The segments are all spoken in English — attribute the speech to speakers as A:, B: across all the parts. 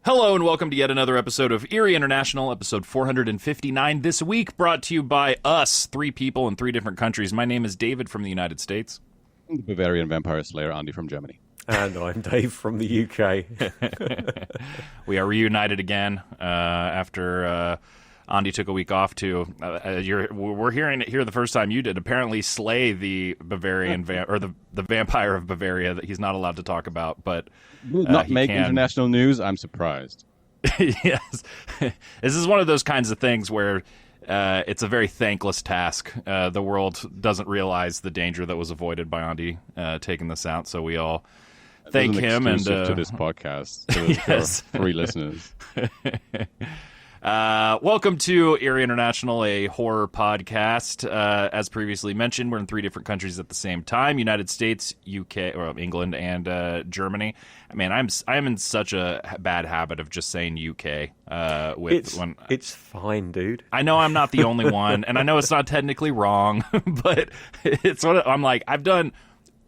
A: Hello and welcome to yet another episode of Eerie International, episode 459 this week, brought to you by us, three people in three different countries. My name is David from the United States.
B: The Bavarian vampire slayer, Andi from Germany.
C: And I'm Dave from the UK.
A: We are reunited again after Andi took a week off too. We're hearing it here the first time you did. Apparently slay the Bavarian the vampire of Bavaria that he's not allowed to talk about, but
B: not make international news. I'm surprised.
A: Yes, this is one of those kinds of things where it's a very thankless task. The world doesn't realize the danger that was avoided by Andi taking this out, so we all thank him and
B: to this podcast to
A: yes.
B: For three listeners.
A: Welcome to Eerie International, a horror podcast. As previously mentioned, we're in three different countries at the same time: United States, UK, or England, and Germany. I mean, I'm in such a bad habit of just saying UK.
C: It's fine, dude.
A: I know I'm not the only one, and I know it's not technically wrong, but it's what I'm like. I've done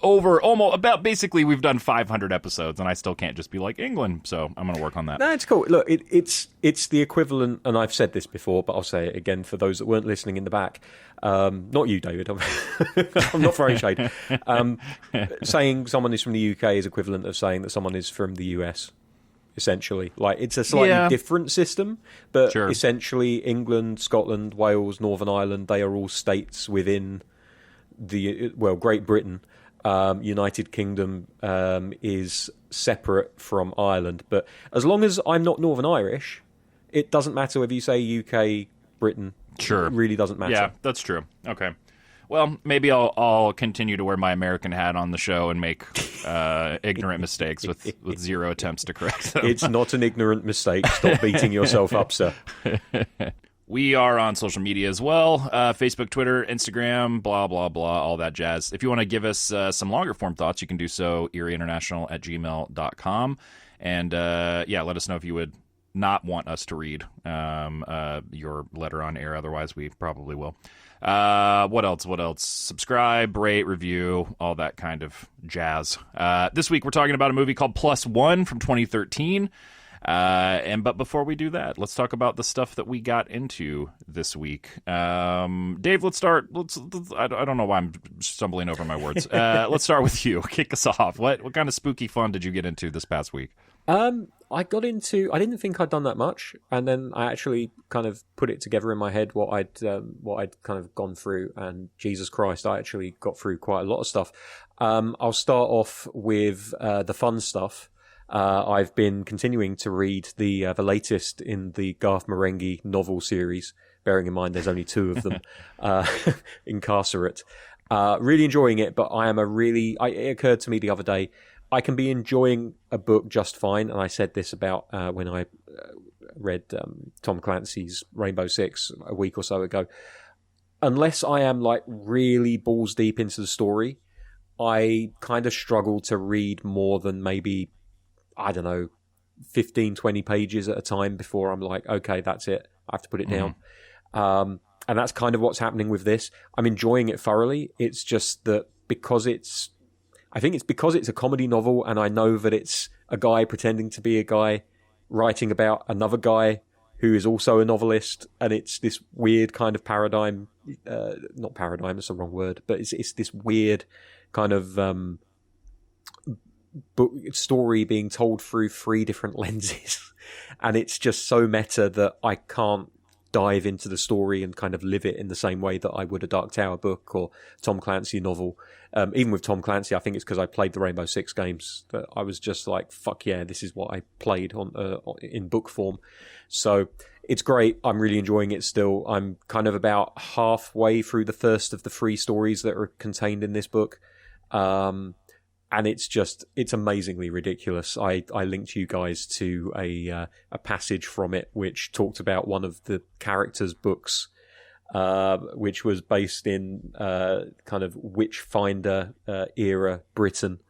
A: we've done 500 episodes, and I still can't just be like England, so I'm going to work on that.
C: No, it's cool. Look, it's the equivalent, and I've said this before, but I'll say it again for those that weren't listening in the back. Not you, David. I'm not throwing shade. Saying someone is from the UK is equivalent of saying that someone is from the US, essentially. Like, it's a slightly different system, but essentially England, Scotland, Wales, Northern Ireland, they are all states within Great Britain. United Kingdom is separate from Ireland, but as long as I'm not Northern Irish, it doesn't matter whether you say UK, Britain.
A: Sure,
C: it really doesn't matter.
A: Yeah, that's true. Okay, well, maybe I'll continue to wear my American hat on the show and make ignorant mistakes with zero attempts to correct them.
C: It's not an ignorant mistake. Stop beating yourself up, sir.
A: We are on social media as well, Facebook, Twitter, Instagram, blah, blah, blah, all that jazz. If you want to give us some longer form thoughts, you can do so, eerieinternational@gmail.com. And, let us know if you would not want us to read your letter on air. Otherwise, we probably will. What else? Subscribe, rate, review, all that kind of jazz. This week, we're talking about a movie called Plus One from 2013. But before we do that, let's talk about the stuff that we got into this week. Dave, let's start. I don't know why I'm stumbling over my words. Let's start with you. Kick us off. What kind of spooky fun did you get into this past week?
C: I didn't think I'd done that much, and then I actually kind of put it together in my head what I'd kind of gone through, and Jesus Christ, I actually got through quite a lot of stuff. I'll start off with the fun stuff. I've been continuing to read the latest in the Garth Marenghi novel series, bearing in mind there's only two of them, Incarcerat. Really enjoying it, but it occurred to me the other day, I can be enjoying a book just fine, and I said this about when I read Tom Clancy's Rainbow Six a week or so ago. Unless I am like really balls deep into the story, I kind of struggle to read more than maybe, I don't know, 15, 20 pages at a time before I'm like, okay, that's it. I have to put it down. And that's kind of what's happening with this. I'm enjoying it thoroughly. It's just that I think it's because it's a comedy novel, and I know that it's a guy pretending to be a guy writing about another guy who is also a novelist, and it's this weird kind of paradigm, not paradigm, that's the wrong word, but it's this weird kind of book story being told through three different lenses, and it's just so meta that I can't dive into the story and kind of live it in the same way that I would a Dark Tower book or Tom Clancy novel. Even with Tom Clancy, I think it's because I played the Rainbow Six games that I was just like, fuck yeah, this is what I played on in book form. So it's great. I'm really enjoying it still. I'm kind of about halfway through the first of the three stories that are contained in this book. and it's amazingly ridiculous. I linked you guys to a passage from it which talked about one of the characters' books, which was based in kind of Witchfinder era Britain.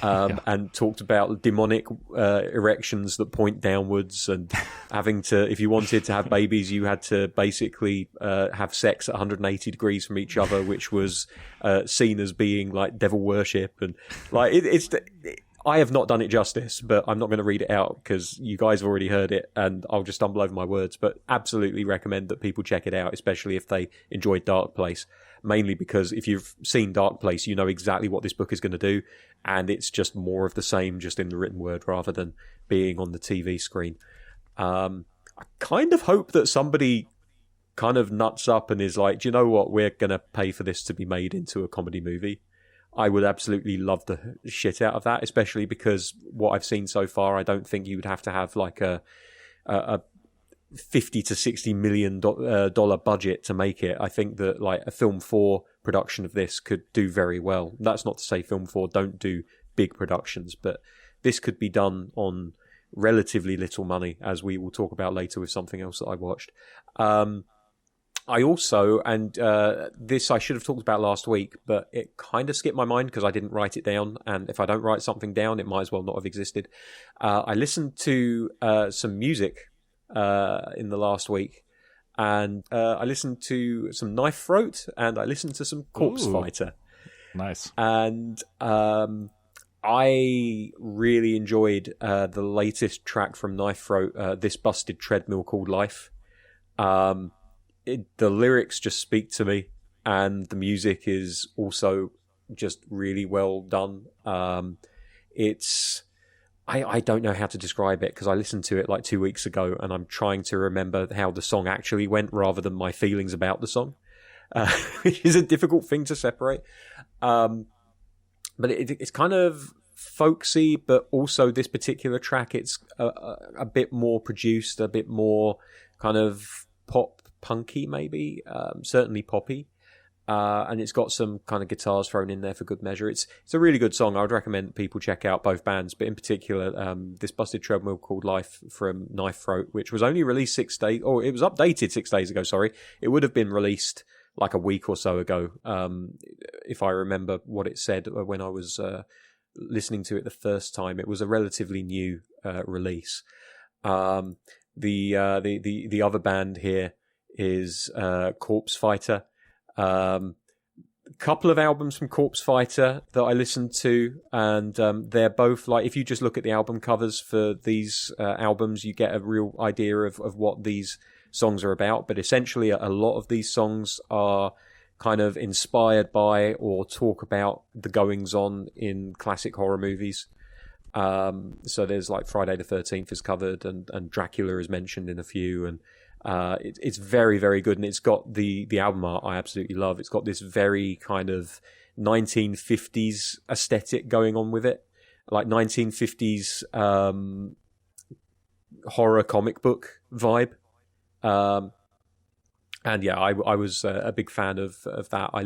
C: And talked about demonic erections that point downwards, and having to, if you wanted to have babies, you had to basically have sex at 180 degrees from each other, which was seen as being like devil worship. And like I have not done it justice, but I'm not going to read it out because you guys have already heard it, and I'll just stumble over my words. But absolutely recommend that people check it out, especially if they enjoyed Dark Place. Mainly because if you've seen Dark Place, you know exactly what this book is going to do, and it's just more of the same, just in the written word rather than being on the TV screen. I kind of hope that somebody kind of nuts up and is like, do you know what, we're going to pay for this to be made into a comedy movie. I would absolutely love the shit out of that, especially because what I've seen so far, I don't think you would have to have like a $50 to $60 million dollar budget to make it. I think that like a Film 4 production of this could do very well. That's not to say Film 4 don't do big productions, but this could be done on relatively little money, as we will talk about later with something else that I watched. I also, and this I should have talked about last week, but it kind of skipped my mind because I didn't write it down, and if I don't write something down, it might as well not have existed. I listened to some music in the last week, and I listened to some Knifethroat, and I listened to some Corpse Fighter.
A: Nice. And
C: I really enjoyed the latest track from Knifethroat, This Busted Treadmill Called Life. The lyrics just speak to me, and the music is also just really well done. I don't know how to describe it because I listened to it like 2 weeks ago, and I'm trying to remember how the song actually went rather than my feelings about the song, which is a difficult thing to separate. But it's kind of folksy, but also this particular track, it's a bit more produced, a bit more kind of pop punky maybe, certainly poppy. And it's got some kind of guitars thrown in there for good measure. It's a really good song. I would recommend people check out both bands, but in particular, This Busted Treadmill Called Life from Knifethroat, which was only released 6 days, or it was updated 6 days ago, sorry. It would have been released like a week or so ago, if I remember what it said when I was listening to it the first time. It was a relatively new release. The other band here is Corpse Fighter. Couple of albums from Corpse Fighter that I listened to, and they're both like, if you just look at the album covers for these albums, you get a real idea of what these songs are about. But essentially, a lot of these songs are kind of inspired by or talk about the goings on in classic horror movies. So there's like Friday the 13th is covered, and Dracula is mentioned in a few, and it's very, very good, and it's got the album art I absolutely love. It's got this very kind of 1950s aesthetic going on with it, like 1950s horror comic book vibe. And yeah, I was a big fan of that. I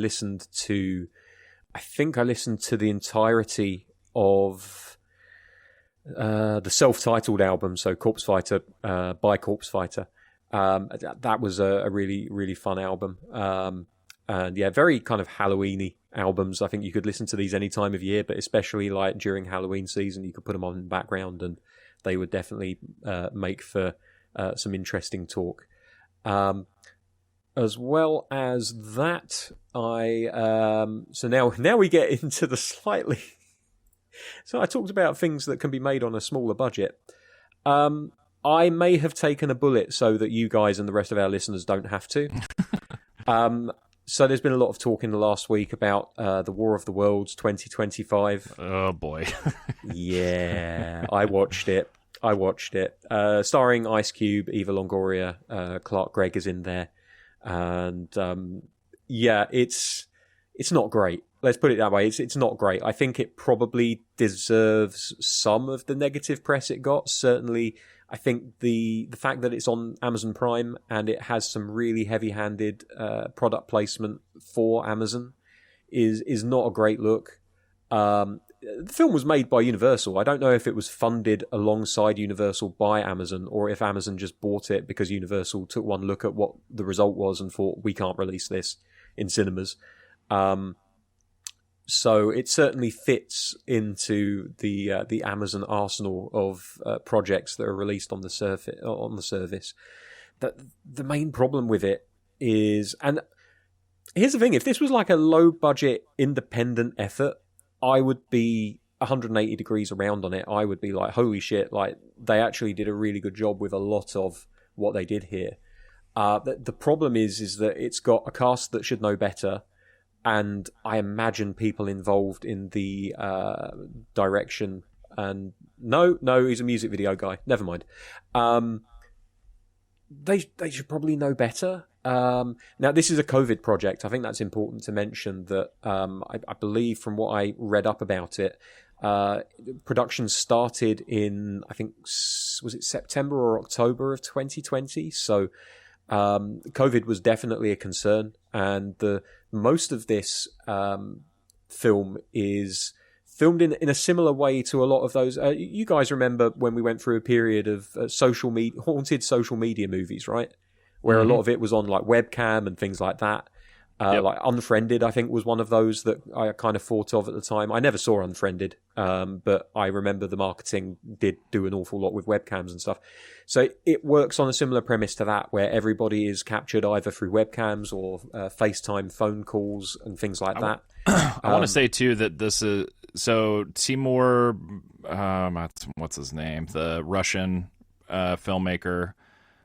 C: think I listened to the entirety of the self-titled album, so Corpse Fighter by Corpse Fighter. That was a really, really fun album. And yeah, very kind of Halloween-y albums. I think you could listen to these any time of year, but especially like during Halloween season, you could put them on in the background and they would definitely make for some interesting talk. As well as that, so now we get into the slightly... So I talked about things that can be made on a smaller budget. I may have taken a bullet so that you guys and the rest of our listeners don't have to. So there's been a lot of talk in the last week about the War of the Worlds 2025.
A: Oh, boy.
C: Yeah, I watched it. Starring Ice Cube, Eva Longoria, Clark Gregg is in there. And yeah, it's not great. Let's put it that way. It's not great. I think it probably deserves some of the negative press it got. Certainly, I think the fact that it's on Amazon Prime and it has some really heavy-handed product placement for Amazon is not a great look. the film was made by Universal. I don't know if it was funded alongside Universal by Amazon, or if Amazon just bought it because Universal took one look at what the result was and thought, we can't release this in cinemas. So it certainly fits into the Amazon arsenal of projects that are released on the service. But the main problem with it is, and here's the thing: if this was like a low budget independent effort, I would be 180 degrees around on it. I would be like, holy shit! Like, they actually did a really good job with a lot of what they did here. The problem is that it's got a cast that should know better. And I imagine people involved in the direction, and no, he's a music video guy. Never mind. They should probably know better. Now, this is a COVID project. I think that's important to mention. That I believe, from what I read up about it, production started in, I think, was it September or October of 2020? So COVID was definitely a concern, and most of this film is filmed in a similar way to a lot of those. You guys remember when we went through a period of haunted social media movies, right? Where a lot of it was on like webcam and things like that. Like Unfriended, I think, was one of those that I kind of thought of at the time. I never saw Unfriended, but I remember the marketing did do an awful lot with webcams and stuff. So it works on a similar premise to that, where everybody is captured either through webcams or FaceTime phone calls and things like that.
A: I want to say, too, that this is... So Timur... what's his name? The Russian filmmaker...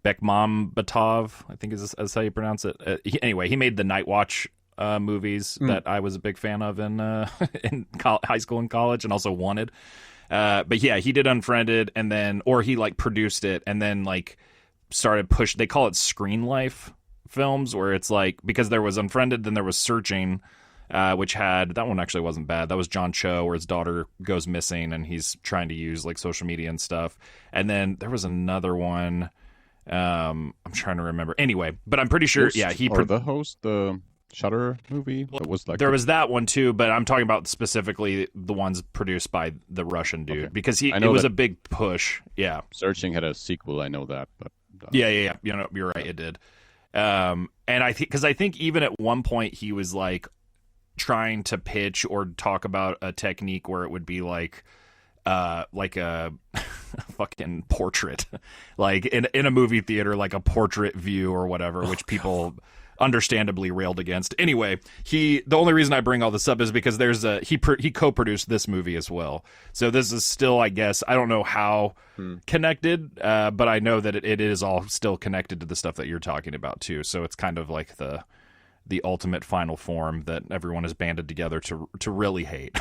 A: Bekmambetov, I think is how you pronounce it. Anyway, he made the Night Watch movies that I was a big fan of in high school and college, and also wanted. But yeah, he did Unfriended, and then, or he like produced it, and then like started push. They call it Screen Life films, where it's like, because there was Unfriended, then there was Searching, which had, that one actually wasn't bad. That was John Cho, where his daughter goes missing, and he's trying to use like social media and stuff. And then there was another one. I'm trying to remember. Anyway, but I'm pretty sure.
B: The Shutter movie. That was like
A: there was that one too, but I'm talking about specifically the ones produced by the Russian dude, because it was a big push. Yeah,
B: Searching had a sequel. I know that, but
A: yeah. You know, you're right. It did. And I think, because I think even at one point he was like trying to pitch or talk about a technique where it would be like a fucking portrait, like in a movie theater, like a portrait view or whatever, which people understandably railed against. Anyway, the only reason I bring all this up is because he co-produced this movie as well. So this is still, I guess, I don't know how connected, but I know that it is all still connected to the stuff that you're talking about too. So it's kind of like the ultimate final form that everyone has banded together to really hate.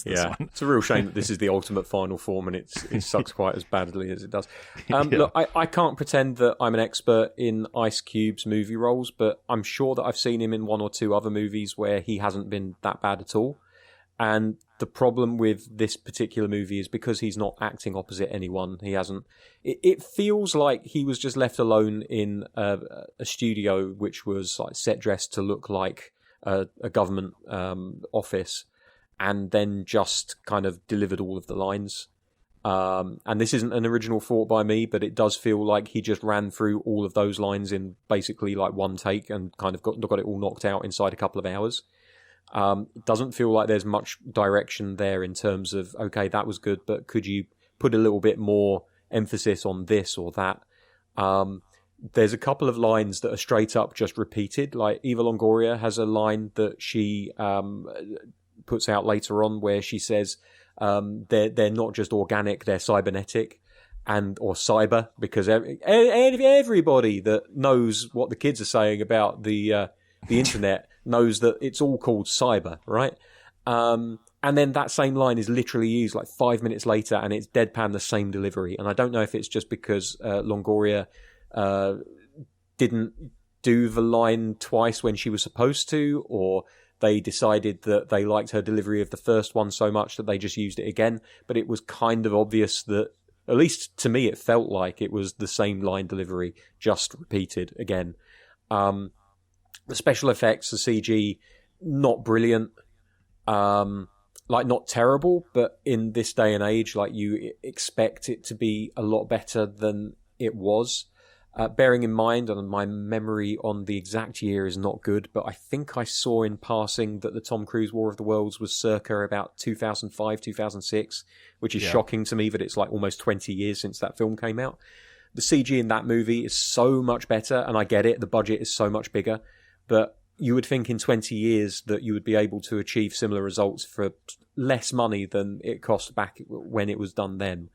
A: One.
C: It's a real shame that this is the ultimate final form, and it sucks quite as badly as it does. Look, I can't pretend that I'm an expert in Ice Cube's movie roles, but I'm sure that I've seen him in one or two other movies where he hasn't been that bad at all. And the problem with this particular movie is because he's not acting opposite anyone. He hasn't. It feels like he was just left alone in a studio which was like set dressed to look like a government office, and then just kind of delivered all of the lines. And this isn't an original thought by me, but it does feel like he just ran through all of those lines in basically like one take and kind of got it all knocked out inside a couple of hours. It doesn't feel like there's much direction there in terms of, okay, that was good, but could you put a little bit more emphasis on this or that? There's a couple of lines that are straight up just repeated. Like Eva Longoria has a line that she puts out later on where she says they're not just organic, they're cybernetic, or cyber, because everybody that knows what the kids are saying about the internet knows that it's all called cyber, right? And then that same line is literally used like 5 minutes later, and it's deadpan the same delivery. And I don't know if it's just because Longoria didn't do the line twice when she was supposed to, or they decided that they liked her delivery of the first one so much that they just used it again. But it was kind of obvious that, at least to me, it felt like it was the same line delivery, just repeated again. The special effects, the CG, not brilliant. like not terrible, but in this day and age, like you expect it to be a lot better than it was. Bearing in mind, and my memory on the exact year is not good, but I think I saw in passing that the Tom Cruise War of the Worlds was circa about 2005, 2006, which is shocking to me that it's like almost 20 years since that film came out. The CG in that movie is so much better, and I get it, the budget is so much bigger, but you would think in 20 years that you would be able to achieve similar results for less money than it cost back when it was done then.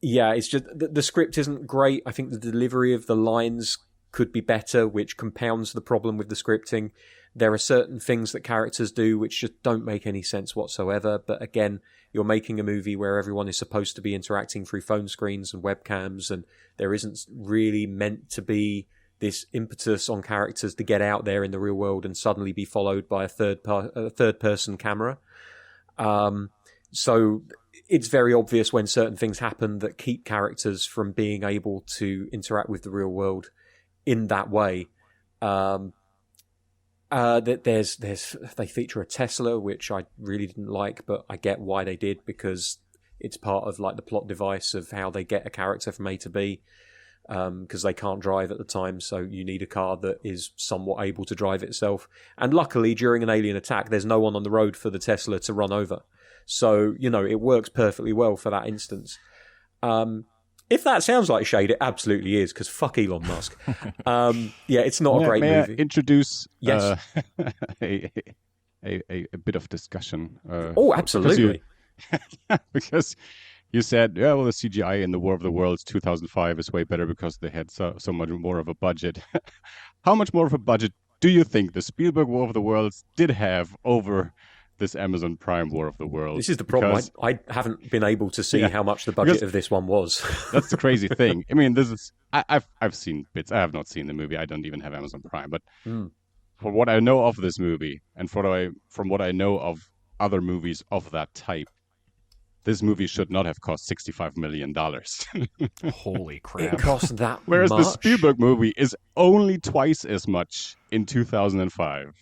C: Yeah, it's just the script isn't great. I think the delivery of the lines could be better, which compounds the problem with the scripting. There are certain things that characters do which just don't make any sense whatsoever. But again, you're making a movie where everyone is supposed to be interacting through phone screens and webcams, and there isn't really meant to be this impetus on characters to get out there in the real world and suddenly be followed by a third-person camera. So it's very obvious when certain things happen that keep characters from being able to interact with the real world in that way. That they feature a Tesla, which I really didn't like, but I get why they did, because it's part of like the plot device of how they get a character from A to B, because they can't drive at the time, so you need a car that is somewhat able to drive itself. And luckily, during an alien attack, there's no one on the road for the Tesla to run over. So, it works perfectly well for that instance. If that sounds like shade, it absolutely is, because fuck Elon Musk. It's not a great movie.
B: May I introduce
C: yes.
B: a bit of discussion?
C: Oh, absolutely.
B: Because you said, the CGI in the War of the Worlds 2005 is way better because they had so much more of a budget. How much more of a budget do you think the Spielberg War of the Worlds did have over this Amazon Prime War of the Worlds?
C: This is the problem. I haven't been able to see how much the budget of this one was.
B: That's the crazy thing. I mean, I've seen bits. I have not seen the movie. I don't even have Amazon Prime. But for what I know of this movie, and from what I know of other movies of that type, this movie should not have cost $65 million.
A: Holy crap.
C: It cost that
B: Whereas
C: much.
B: the Spielberg movie is only twice as much in 2005.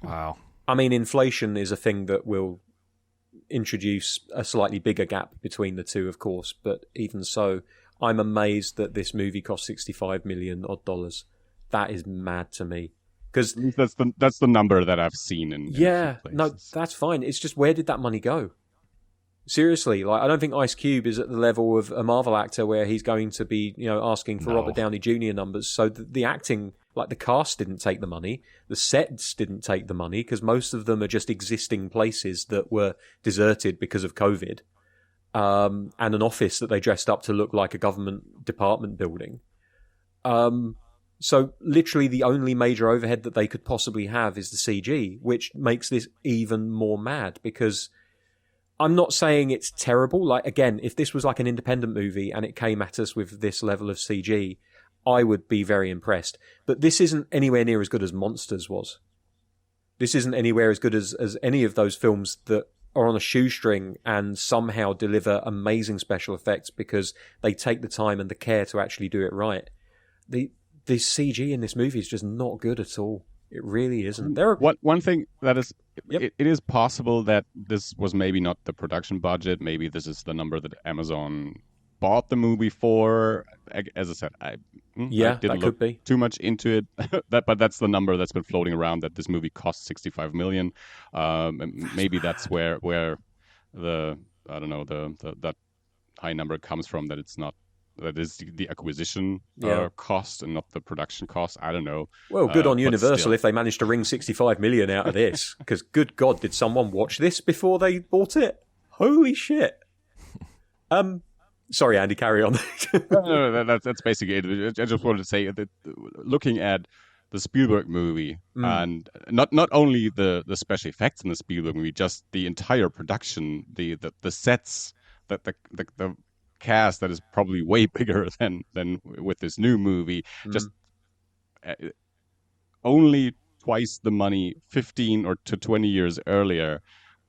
A: Wow.
C: I mean, inflation is a thing that will introduce a slightly bigger gap between the two, of course. But even so, I'm amazed that this movie cost $65 million odd dollars. That is mad to me. Because
B: that's the number that I've seen in
C: no, that's fine. It's just, where did that money go? Seriously, like, I don't think Ice Cube is at the level of a Marvel actor where he's going to be, asking for Robert Downey Jr. numbers. So the acting, like the cast didn't take the money, the sets didn't take the money, because most of them are just existing places that were deserted because of COVID, and an office that they dressed up to look like a government department building. So literally the only major overhead that they could possibly have is the CG, which makes this even more mad, because I'm not saying it's terrible. Like, again, if this was like an independent movie and it came at us with this level of CG, I would be very impressed. But this isn't anywhere near as good as Monsters was. This isn't anywhere as good as any of those films that are on a shoestring and somehow deliver amazing special effects because they take the time and the care to actually do it right. The CG in this movie is just not good at all. It really isn't.
B: One thing that is, it is possible that this was maybe not the production budget. Maybe this is the number that Amazon bought the movie for. As I said, I didn't look too much into it. But that's the number that's been floating around, that this movie cost $65 million. And maybe that's where the that high number comes from. That it's not. That is the acquisition cost and not the production cost. I don't know.
C: Well, good on Universal if they managed to wring $65 million out of this. Because, good God, did someone watch this before they bought it? Holy shit. Sorry, Andy, carry on.
B: No, that's basically it. I just wanted to say that looking at the Spielberg movie, and not only the special effects in the Spielberg movie, just the entire production, the sets, the cast that is probably way bigger than with this new movie. Just only twice the money 15 or to 20 years earlier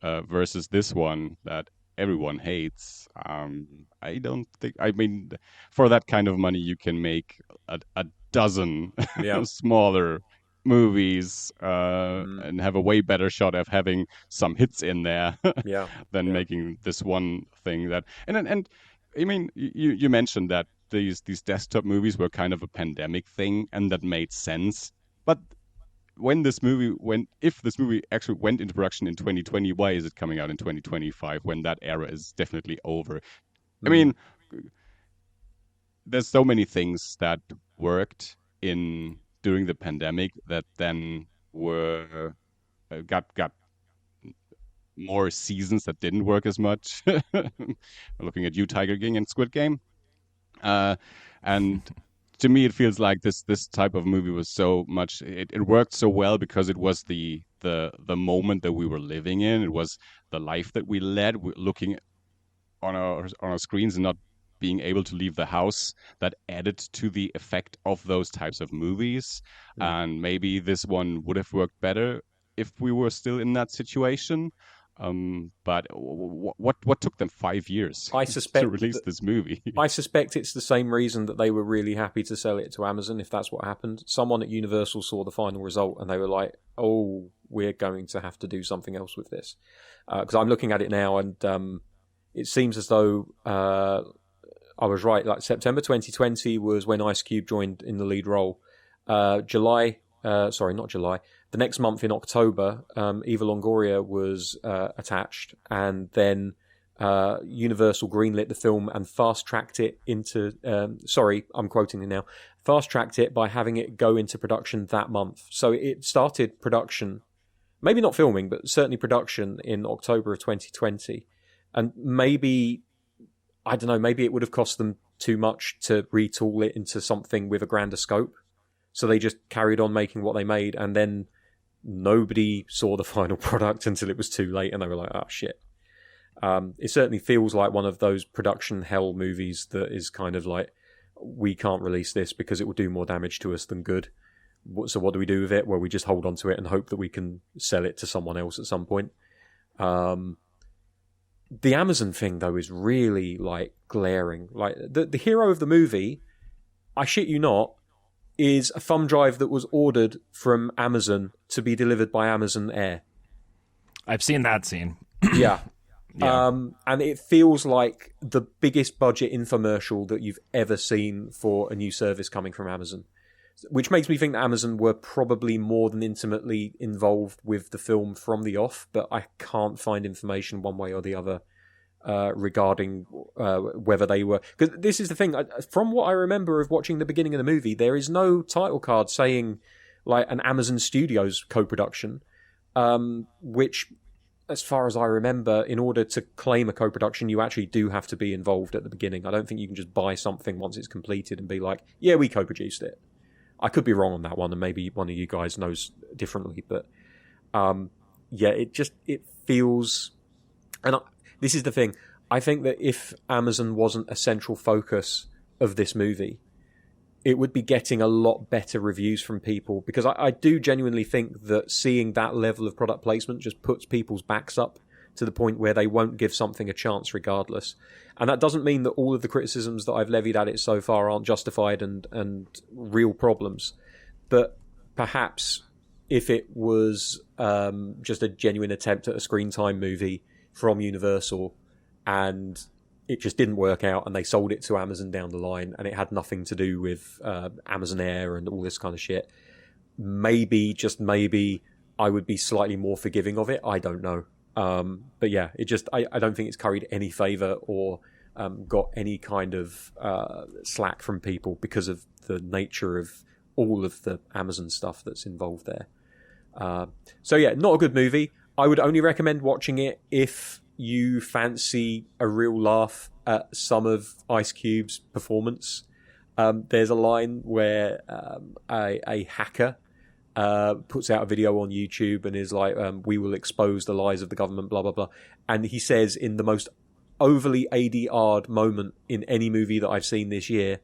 B: versus this one that everyone hates. I don't think, I mean, for that kind of money you can make a dozen smaller movies and have a way better shot of having some hits in there than making this one thing that. And I mean, you mentioned that these desktop movies were kind of a pandemic thing, and that made sense. But if this movie actually went into production in 2020, why is it coming out in 2025 when that era is definitely over? I mean, there's so many things that worked during the pandemic that then got more seasons that didn't work as much. Looking at you, Tiger King and Squid Game. And to me, it feels like this type of movie was so much. It worked so well because it was the moment that we were living in. It was the life that we led, looking on our screens and not being able to leave the house. That added to the effect of those types of movies. And maybe this one would have worked better if we were still in that situation. But what took them 5 years to release this movie?
C: I suspect it's the same reason that they were really happy to sell it to Amazon, if that's what happened. Someone at Universal saw the final result and they were like, oh, we're going to have to do something else with this. Because I'm looking at it now and it seems as though I was right. Like September 2020 was when Ice Cube joined in the lead role. The next month in October, Eva Longoria was attached, and then Universal greenlit the film and fast-tracked it into... I'm quoting it now. Fast-tracked it by having it go into production that month. So it started production, maybe not filming, but certainly production in October of 2020. And maybe, I don't know, maybe it would have cost them too much to retool it into something with a grander scope. So they just carried on making what they made, and then nobody saw the final product until it was too late, and they were like, oh, shit. It certainly feels like one of those production hell movies that is kind of like, we can't release this because it will do more damage to us than good. So what do we do with it? Well, we just hold on to it and hope that we can sell it to someone else at some point. The Amazon thing, though, is really, like, glaring. Like, the hero of the movie, I shit you not, is a thumb drive that was ordered from Amazon to be delivered by Amazon Air.
A: I've seen that scene.
C: Yeah. And it feels like the biggest budget infomercial that you've ever seen for a new service coming from Amazon. Which makes me think that Amazon were probably more than intimately involved with the film from the off, but I can't find information one way or the other regarding whether they were... Because this is the thing, from what I remember of watching the beginning of the movie, there is no title card saying like an Amazon Studios co-production, which, as far as I remember, in order to claim a co-production, you actually do have to be involved at the beginning. I don't think you can just buy something once it's completed and be like, yeah, we co-produced it. I could be wrong on that one, and maybe one of you guys knows differently, but it feels... And this is the thing. I think that if Amazon wasn't a central focus of this movie, it would be getting a lot better reviews from people, because I do genuinely think that seeing that level of product placement just puts people's backs up to the point where they won't give something a chance regardless. And that doesn't mean that all of the criticisms that I've levied at it so far aren't justified and real problems. But perhaps if it was just a genuine attempt at a screen time movie from Universal and it just didn't work out and they sold it to Amazon down the line and it had nothing to do with Amazon Air and all this kind of shit, maybe, just maybe, I would be slightly more forgiving of it. I don't know. But yeah, I don't think it's carried any favour or got any kind of slack from people because of the nature of all of the Amazon stuff that's involved there. So yeah, not a good movie. I would only recommend watching it if you fancy a real laugh at some of Ice Cube's performance. There's a line where a hacker puts out a video on YouTube and is like, we will expose the lies of the government, blah, blah, blah. And he says in the most overly ADR'd moment in any movie that I've seen this year,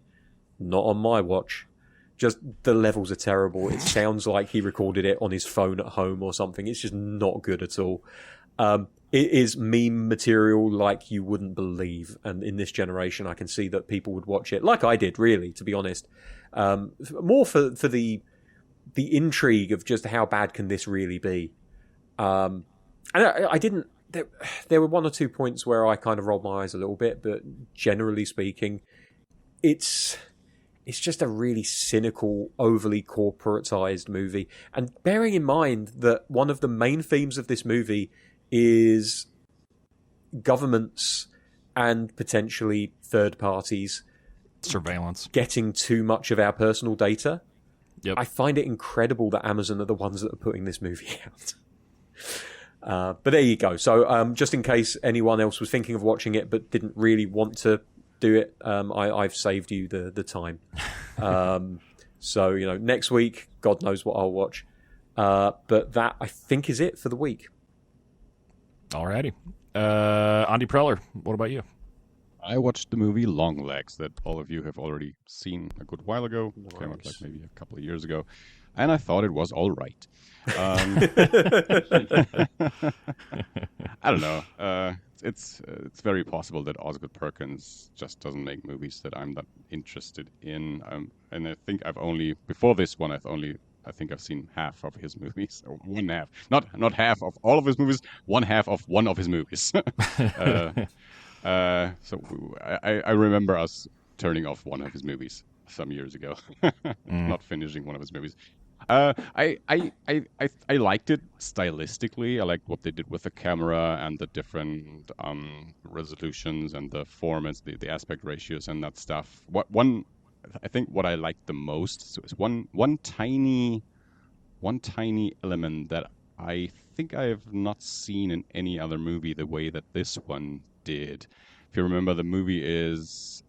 C: not on my watch. Just the levels are terrible. It sounds like he recorded it on his phone at home or something. It's just not good at all. It is meme material like you wouldn't believe. And in this generation, I can see that people would watch it like I did, really, to be honest. More for the the intrigue of just how bad can this really be. And I didn't. There were one or two points where I kind of rolled my eyes a little bit, but generally speaking, it's just a really cynical, overly corporatized movie. And bearing in mind that one of the main themes of this movie is governments and potentially third parties
A: surveillance
C: getting too much of our personal data.
A: Yep.
C: I find it incredible that Amazon are the ones that are putting this movie out. But there you go. So just in case anyone else was thinking of watching it but didn't really want to do it, I've saved you the time. So, next week, God knows what I'll watch. But that, I think, is it for the week.
A: Alrighty. Andi Preller, what about you?
B: I watched the movie Longlegs that all of you have already seen a good while ago. It came out like maybe a couple of years ago. And I thought it was all right. I don't know. It's very possible that Osgood Perkins just doesn't make movies that I'm that interested in. And I think before this one, I think I've seen half of his movies, or one half. Not half of all of his movies, one half of one of his movies. So I remember us turning off one of his movies some years ago, not finishing one of his movies. I liked it stylistically. I liked what they did with the camera and the different resolutions and the formats, the aspect ratios and that stuff. I think what I liked the most is one tiny element that I think I have not seen in any other movie the way that this one did. If you remember, the movie is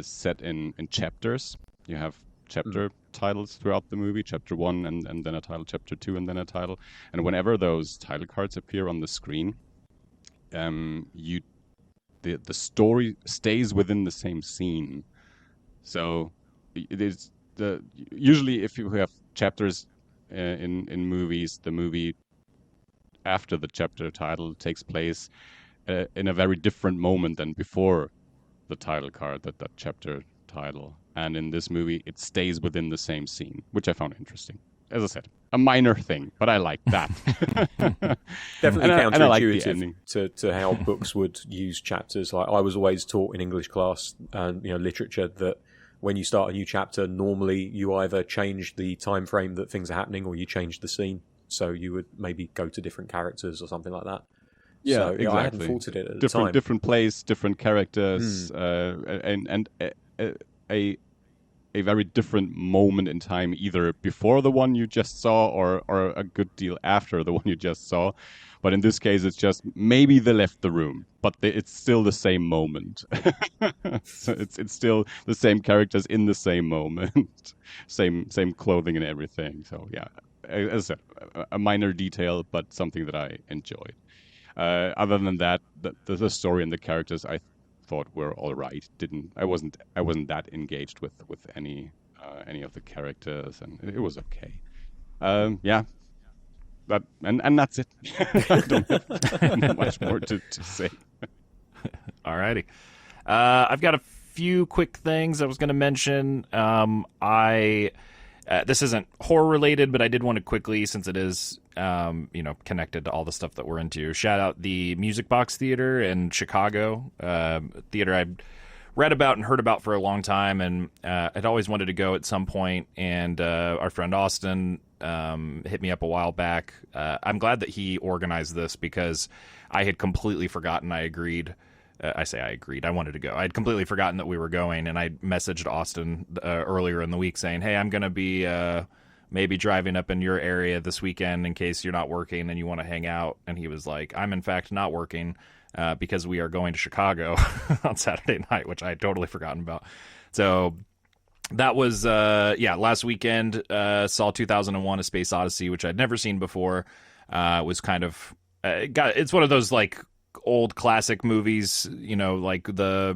B: set in chapters. You have chapter titles throughout the movie, chapter 1 and then a title, chapter 2 and then a title. And whenever those title cards appear on the screen, the story stays within the same scene. So it is usually if you have chapters in movies, the movie after the chapter title takes place in a very different moment than before the title card, that chapter title. And in this movie, it stays within the same scene, which I found interesting. As I said, a minor thing, but I like that.
C: Definitely counterintuitive to how books would use chapters. Like I was always taught in English class and literature that when you start a new chapter, normally you either change the time frame that things are happening or you change the scene. So you would maybe go to different characters or something like that.
B: Yeah,
C: so,
B: exactly.
C: I hadn't thought of it at the time.
B: Different place, different characters, and a very different moment in time, either before the one you just saw or a good deal after the one you just saw. But in this case, it's just maybe they left the room, but it's still the same moment. So it's still the same characters in the same moment, same clothing and everything. So yeah, as I said, a minor detail, but something that I enjoyed. Other than that, the story and the characters I thought were all right. I wasn't that engaged with any of the characters, and it was okay. Yeah. And that's it. I don't have much more to say.
A: Alrighty. I've got a few quick things I was going to mention. This isn't horror related, but I did want to quickly, since it is connected to all the stuff that we're into, shout out the Music Box Theater in Chicago. Theater I'd read about and heard about for a long time, and I'd always wanted to go at some point. And our friend Austin hit me up a while back. I'm glad that he organized this because I had completely forgotten I agreed. I agreed. I wanted to go. I had completely forgotten that we were going, and I messaged Austin earlier in the week saying, hey, I'm going to be maybe driving up in your area this weekend in case you're not working and you want to hang out. And he was like, I'm in fact not working because we are going to Chicago on Saturday night, which I had totally forgotten about. So that was, last weekend, saw 2001 A Space Odyssey, which I'd never seen before. Was kind of, it's one of those like old classic movies, like the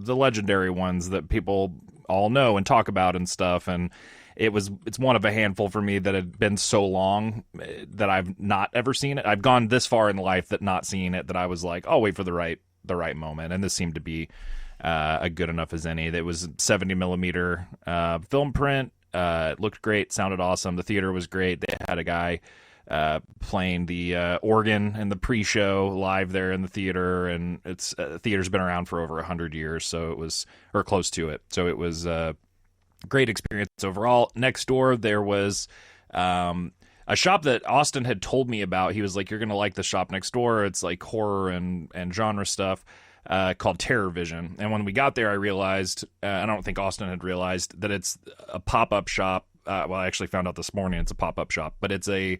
A: legendary ones that people all know and talk about and stuff. And it's one of a handful for me that had been so long that I've not ever seen it. I've gone this far in life that not seeing it, that I was like, I'll wait for the right moment. And this seemed to be a good enough as any. It was 70 millimeter film print. It looked great, sounded awesome. The theater was great. They had a guy playing the organ in the pre-show live there in the theater, and it's theater's been around for over 100 years, so it was, or close to it. So it was a great experience overall. Next door, there was a shop that Austin had told me about. He was like, "You're gonna like the shop next door. It's like horror and genre stuff." Called Terror Vision. And when we got there, I realized, I don't think Austin had realized, that it's a pop-up shop. Well, I actually found out this morning it's a pop-up shop, but it's a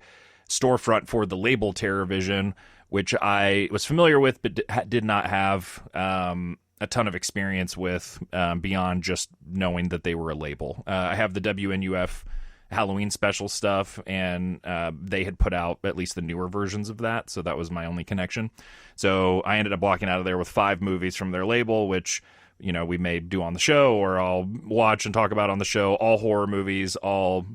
A: storefront for the label Terror Vision, which I was familiar with, but did not have a ton of experience with beyond just knowing that they were a label. I have the WNUF Halloween special stuff, and they had put out at least the newer versions of that, so that was my only connection. So I ended up walking out of there with 5 movies from their label, which, you know, we may do on the show, or I'll watch and talk about on the show. All horror movies, all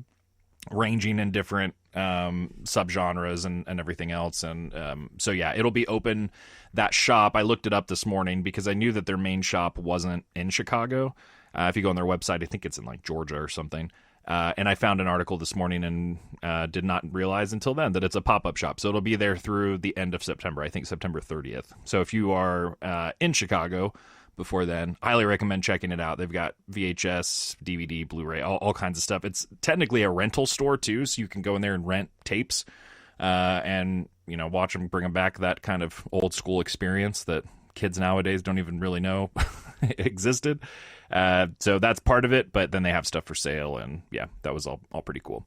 A: ranging in different subgenres and everything else. And so yeah, it'll be open, that shop. I looked it up this morning because I knew that their main shop wasn't in Chicago. If you go on their website, I think it's in like Georgia or something. And I found an article this morning and did not realize until then that it's a pop-up shop. So it'll be there through the end of September, I think September 30th. So if you are in Chicago before then, highly recommend checking it out. They've got VHS, DVD, Blu-ray, all kinds of stuff. It's technically a rental store too, so you can go in there and rent tapes and, you know, watch them, bring them back, that kind of old school experience that kids nowadays don't even really know existed. So that's part of it, but then they have stuff for sale, and yeah, that was all pretty cool.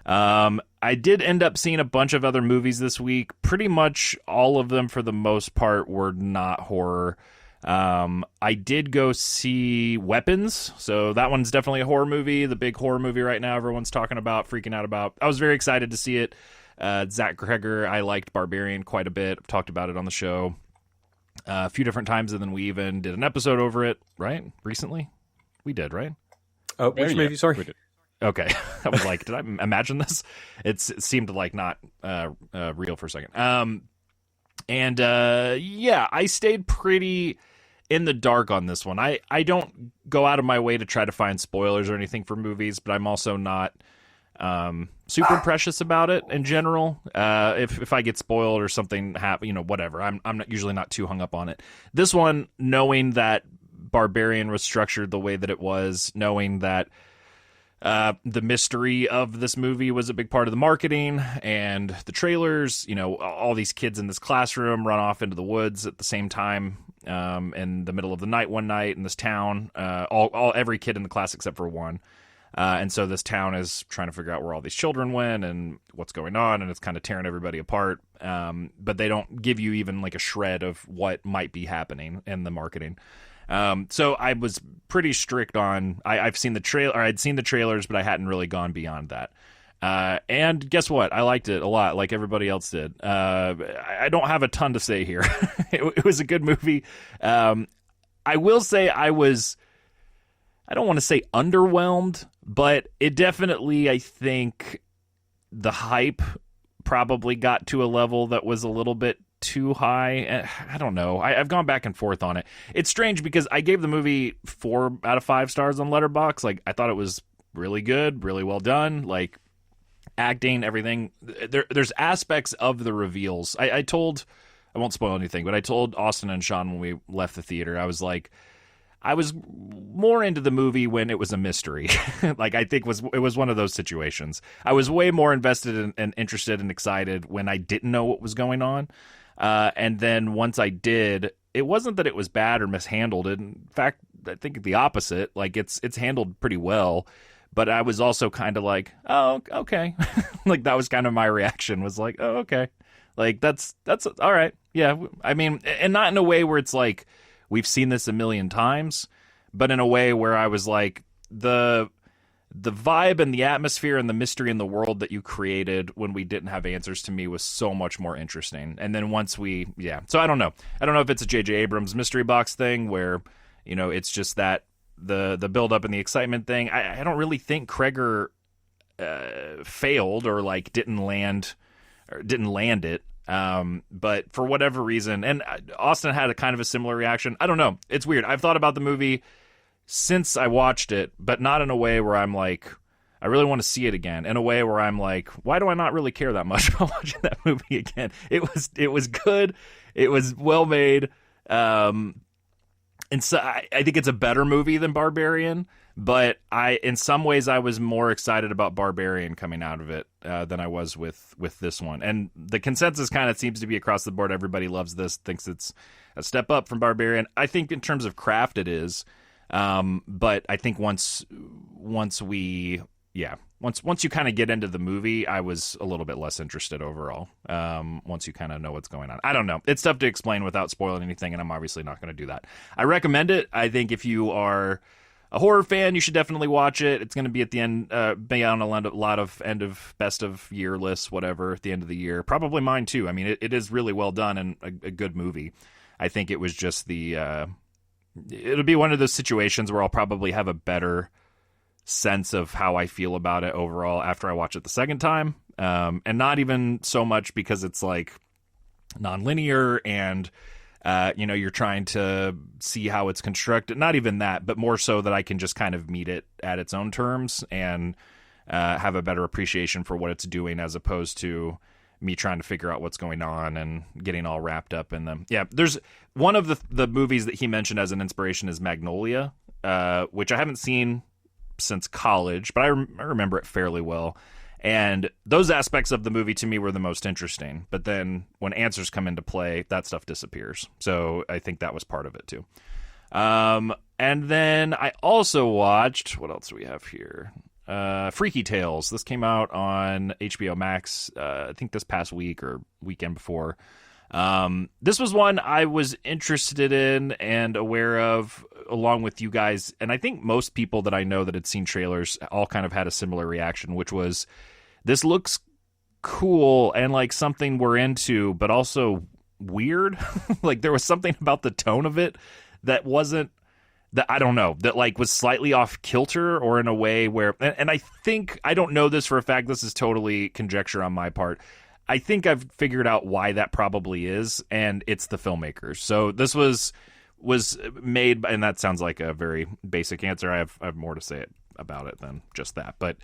A: I did end up seeing a bunch of other movies this week. Pretty much all of them, for the most part, were not horror. I did go see Weapons, so that one's definitely a horror movie, the big horror movie right now everyone's talking about, freaking out about. I was very excited to see it. Zach Greger, I liked Barbarian quite a bit. I've talked about it on the show a few different times, and then we even did an episode over it, right? Recently? We did, right?
C: Oh, which movie? Sorry.
B: We did.
A: Okay. I was like, did I imagine this? It seemed like not real for a second. Yeah, I stayed pretty in the dark on this one. I don't go out of my way to try to find spoilers or anything for movies, but I'm also not super precious about it in general. If I get spoiled or something happen, you know, whatever, I'm not usually not too hung up on it. This one, knowing that Barbarian was structured the way that it was, knowing that the mystery of this movie was a big part of the marketing and the trailers, you know, all these kids in this classroom run off into the woods at the same time in the middle of the night one night in this town, every kid in the class except for one. And so this town is trying to figure out where all these children went and what's going on, and it's kind of tearing everybody apart. But they don't give you even like a shred of what might be happening in the marketing. So I was pretty strict on, I'd seen the trailers, but I hadn't really gone beyond that. And guess what? I liked it a lot, like everybody else did. I don't have a ton to say here. It was a good movie. I will say I don't want to say underwhelmed, but it definitely, I think the hype probably got to a level that was a little bit too high. I don't know. I've gone back and forth on it. It's strange because I gave the movie 4 out of 5 stars on Letterboxd. Like, I thought it was really good, really well done. Like, acting, everything. There's aspects of the reveals. I won't spoil anything, but I told Austin and Sean when we left the theater, I was like, I was more into the movie when it was a mystery. Like, I think it was one of those situations. I was way more invested and interested and excited when I didn't know what was going on. And then once I did, it wasn't that it was bad or mishandled. In fact, I think the opposite. Like, it's handled pretty well. But I was also kind of like, oh, okay. Like, that was kind of my reaction, was like, oh, okay. Like, that's all right. Yeah. I mean, and not in a way where it's like, we've seen this a million times, but in a way where I was like, the vibe and the atmosphere and the mystery in the world that you created when we didn't have answers to me was so much more interesting. And then once so I don't know. I don't know if it's a J.J. Abrams mystery box thing where, you know, it's just that the build up and the excitement thing. I don't really think Kreger failed or like didn't land it. But for whatever reason, and Austin had a kind of a similar reaction. I don't know. It's weird. I've thought about the movie since I watched it, but not in a way where I'm like, I really want to see it again in a way where I'm like, why do I not really care that much about watching that movie again? It was good. It was well made. And so I think it's a better movie than Barbarian, but in some ways I was more excited about Barbarian coming out of it than I was with this one. And the consensus kind of seems to be across the board. Everybody loves this, thinks it's a step up from Barbarian. I think in terms of craft it is. But I think once you kind of get into the movie, I was a little bit less interested overall. Once you kind of know what's going on, I don't know. It's tough to explain without spoiling anything, and I'm obviously not going to do that. I recommend it. I think if you are a horror fan, you should definitely watch it. It's going to be at the end, be on a lot of end of best of year lists, whatever, at the end of the year. Probably mine too. I mean, it is really well done and a good movie. I think it was just it'll be one of those situations where I'll probably have a better sense of how I feel about it overall after I watch it the second time. And not even so much because it's like nonlinear and, you're trying to see how it's constructed. Not even that, but more so that I can just kind of meet it at its own terms and have a better appreciation for what it's doing as opposed to me trying to figure out what's going on and getting all wrapped up in them. Yeah, there's one of the movies that he mentioned as an inspiration is Magnolia, which I haven't seen since college, but I remember it fairly well. And those aspects of the movie to me were the most interesting. But then when answers come into play, that stuff disappears. So I think that was part of it too. And then I also watched, what else do we have here? Freaky Tales. This came out on HBO Max, I think this past week or weekend before. This was one I was interested in and aware of along with you guys. And I think most people that I know that had seen trailers all kind of had a similar reaction, which was this looks cool and like something we're into, but also weird. Like there was something about the tone of it that wasn't, that I don't know, that like was slightly off kilter or in a way where, and I think, I don't know this for a fact, this is totally conjecture on my part. I think I've figured out why that probably is, and it's the filmmakers. So this was made, and that sounds like a very basic answer. I have more to say about it than just that, but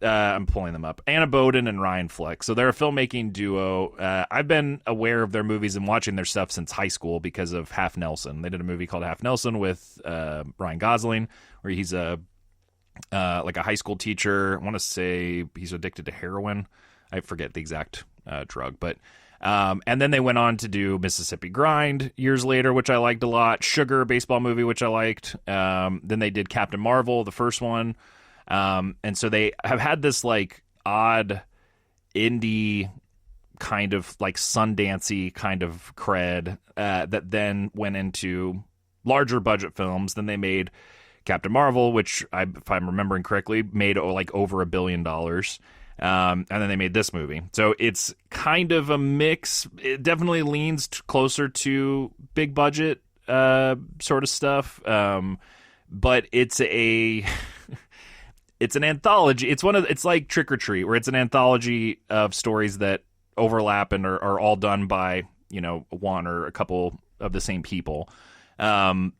A: I'm pulling them up. Anna Boden and Ryan Fleck. So they're a filmmaking duo. I've been aware of their movies and watching their stuff since high school because of Half Nelson. They did a movie called Half Nelson with Ryan Gosling, where he's like a high school teacher. I want to say he's addicted to heroin. I forget the exact drug, but and then they went on to do Mississippi Grind years later, which I liked a lot. Sugar, baseball movie, which I liked. Then they did Captain Marvel, the first one. And so they have had this like odd indie kind of like Sundancey kind of cred that then went into larger budget films. Then they made Captain Marvel, which if I'm remembering correctly, made like over $1 billion. And then they made this movie. So it's kind of a mix. It definitely leans closer to big budget sort of stuff. But it's it's an anthology. It's like Trick or Treat, where it's an anthology of stories that overlap and are all done by, one or a couple of the same people. And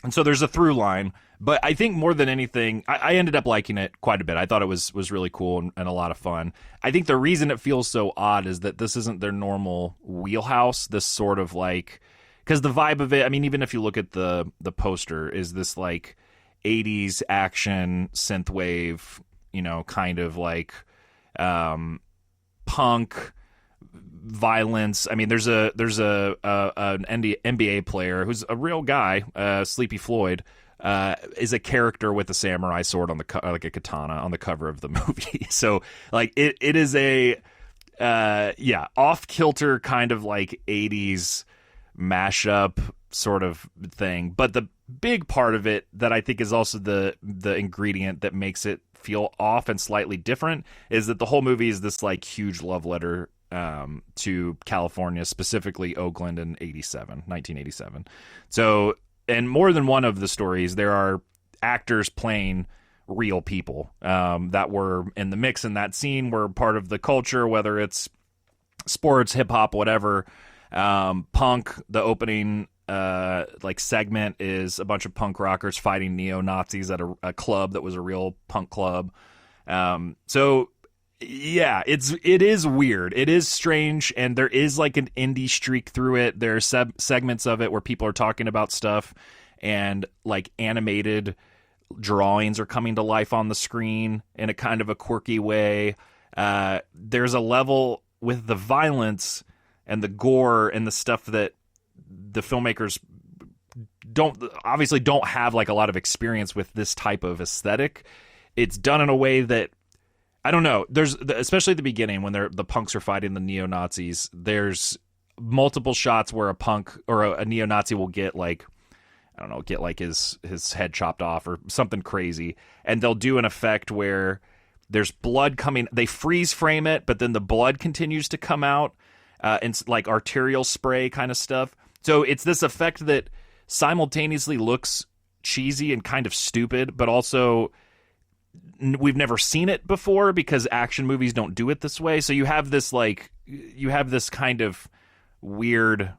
A: so there's a through line. But I think more than anything, I ended up liking it quite a bit. I thought it was really cool and a lot of fun. I think the reason it feels so odd is that this isn't their normal wheelhouse. This sort of like, because the vibe of it, I mean, even if you look at the poster, is this like 80s action synthwave, kind of like punk violence. I mean, there's an NBA player who's a real guy, Sleepy Floyd. Is a character with a samurai sword on like a katana on the cover of the movie. So like it is a off kilter kind of like 80s mashup sort of thing. But the big part of it that I think is also the ingredient that makes it feel off and slightly different is that the whole movie is this like huge love letter to California, specifically Oakland in 1987. So, and more than one of the stories, there are actors playing real people that were in the mix in that scene, were part of the culture, whether it's sports, hip hop, whatever. Punk, the opening like segment is a bunch of punk rockers fighting neo-Nazis at a club that was a real punk club. So yeah, it is weird. It is strange, and there is like an indie streak through it. There are segments of it where people are talking about stuff, and like animated drawings are coming to life on the screen in a kind of a quirky way. There's a level with the violence and the gore and the stuff that the filmmakers don't have like a lot of experience with this type of aesthetic. It's done in a way that, I don't know. There's, especially at the beginning when the punks are fighting the neo-Nazis, there's multiple shots where a punk or a neo-Nazi will get like, I don't know, get like his head chopped off or something crazy. And they'll do an effect where there's blood coming. They freeze frame it, but then the blood continues to come out. And like arterial spray kind of stuff. So it's this effect that simultaneously looks cheesy and kind of stupid, but also we've never seen it before because action movies don't do it this way. So you have this kind of weird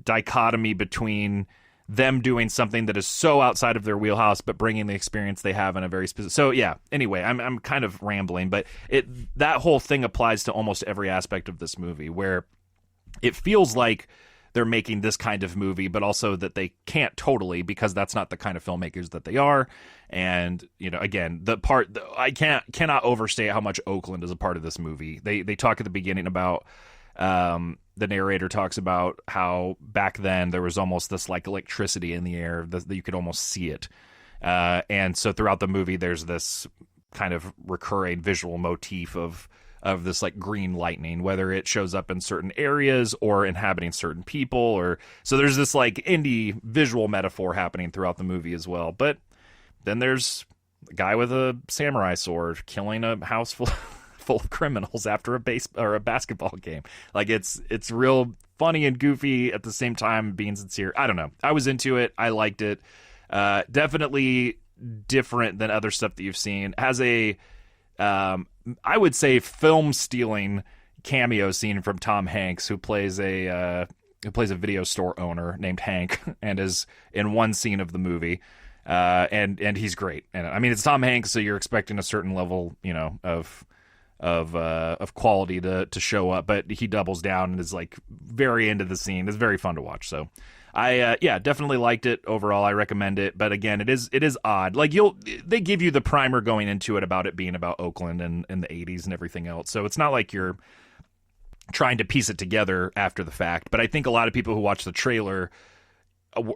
A: dichotomy between them doing something that is so outside of their wheelhouse, but bringing the experience they have in a very specific. So yeah. Anyway, I'm kind of rambling, but that whole thing applies to almost every aspect of this movie, where it feels like they're making this kind of movie, but also that they can't totally, because that's not the kind of filmmakers that they are. And, again, I cannot overstate how much Oakland is a part of this movie. They talk at the beginning about, the narrator talks about how back then there was almost this like electricity in the air that you could almost see it. And so throughout the movie, there's this kind of recurring visual motif of this like green lightning, whether it shows up in certain areas or inhabiting certain people, so there's this like indie visual metaphor happening throughout the movie as well. But then there's a guy with a samurai sword killing a house full of criminals after a basketball game. Like it's real funny and goofy at the same time being sincere. I don't know. I was into it. I liked it. Definitely different than other stuff that you've seen. Has a I would say film stealing cameo scene from Tom Hanks, who plays a video store owner named Hank and is in one scene of the movie. And he's great. And I mean, it's Tom Hanks, so you're expecting a certain level, of quality to show up, but he doubles down and is like very into the scene. It's very fun to watch. So I definitely liked it overall. I recommend it. But again, it is odd. Like they give you the primer going into it about it being about Oakland and the 80s and everything else. So it's not like you're trying to piece it together after the fact. But I think a lot of people who watched the trailer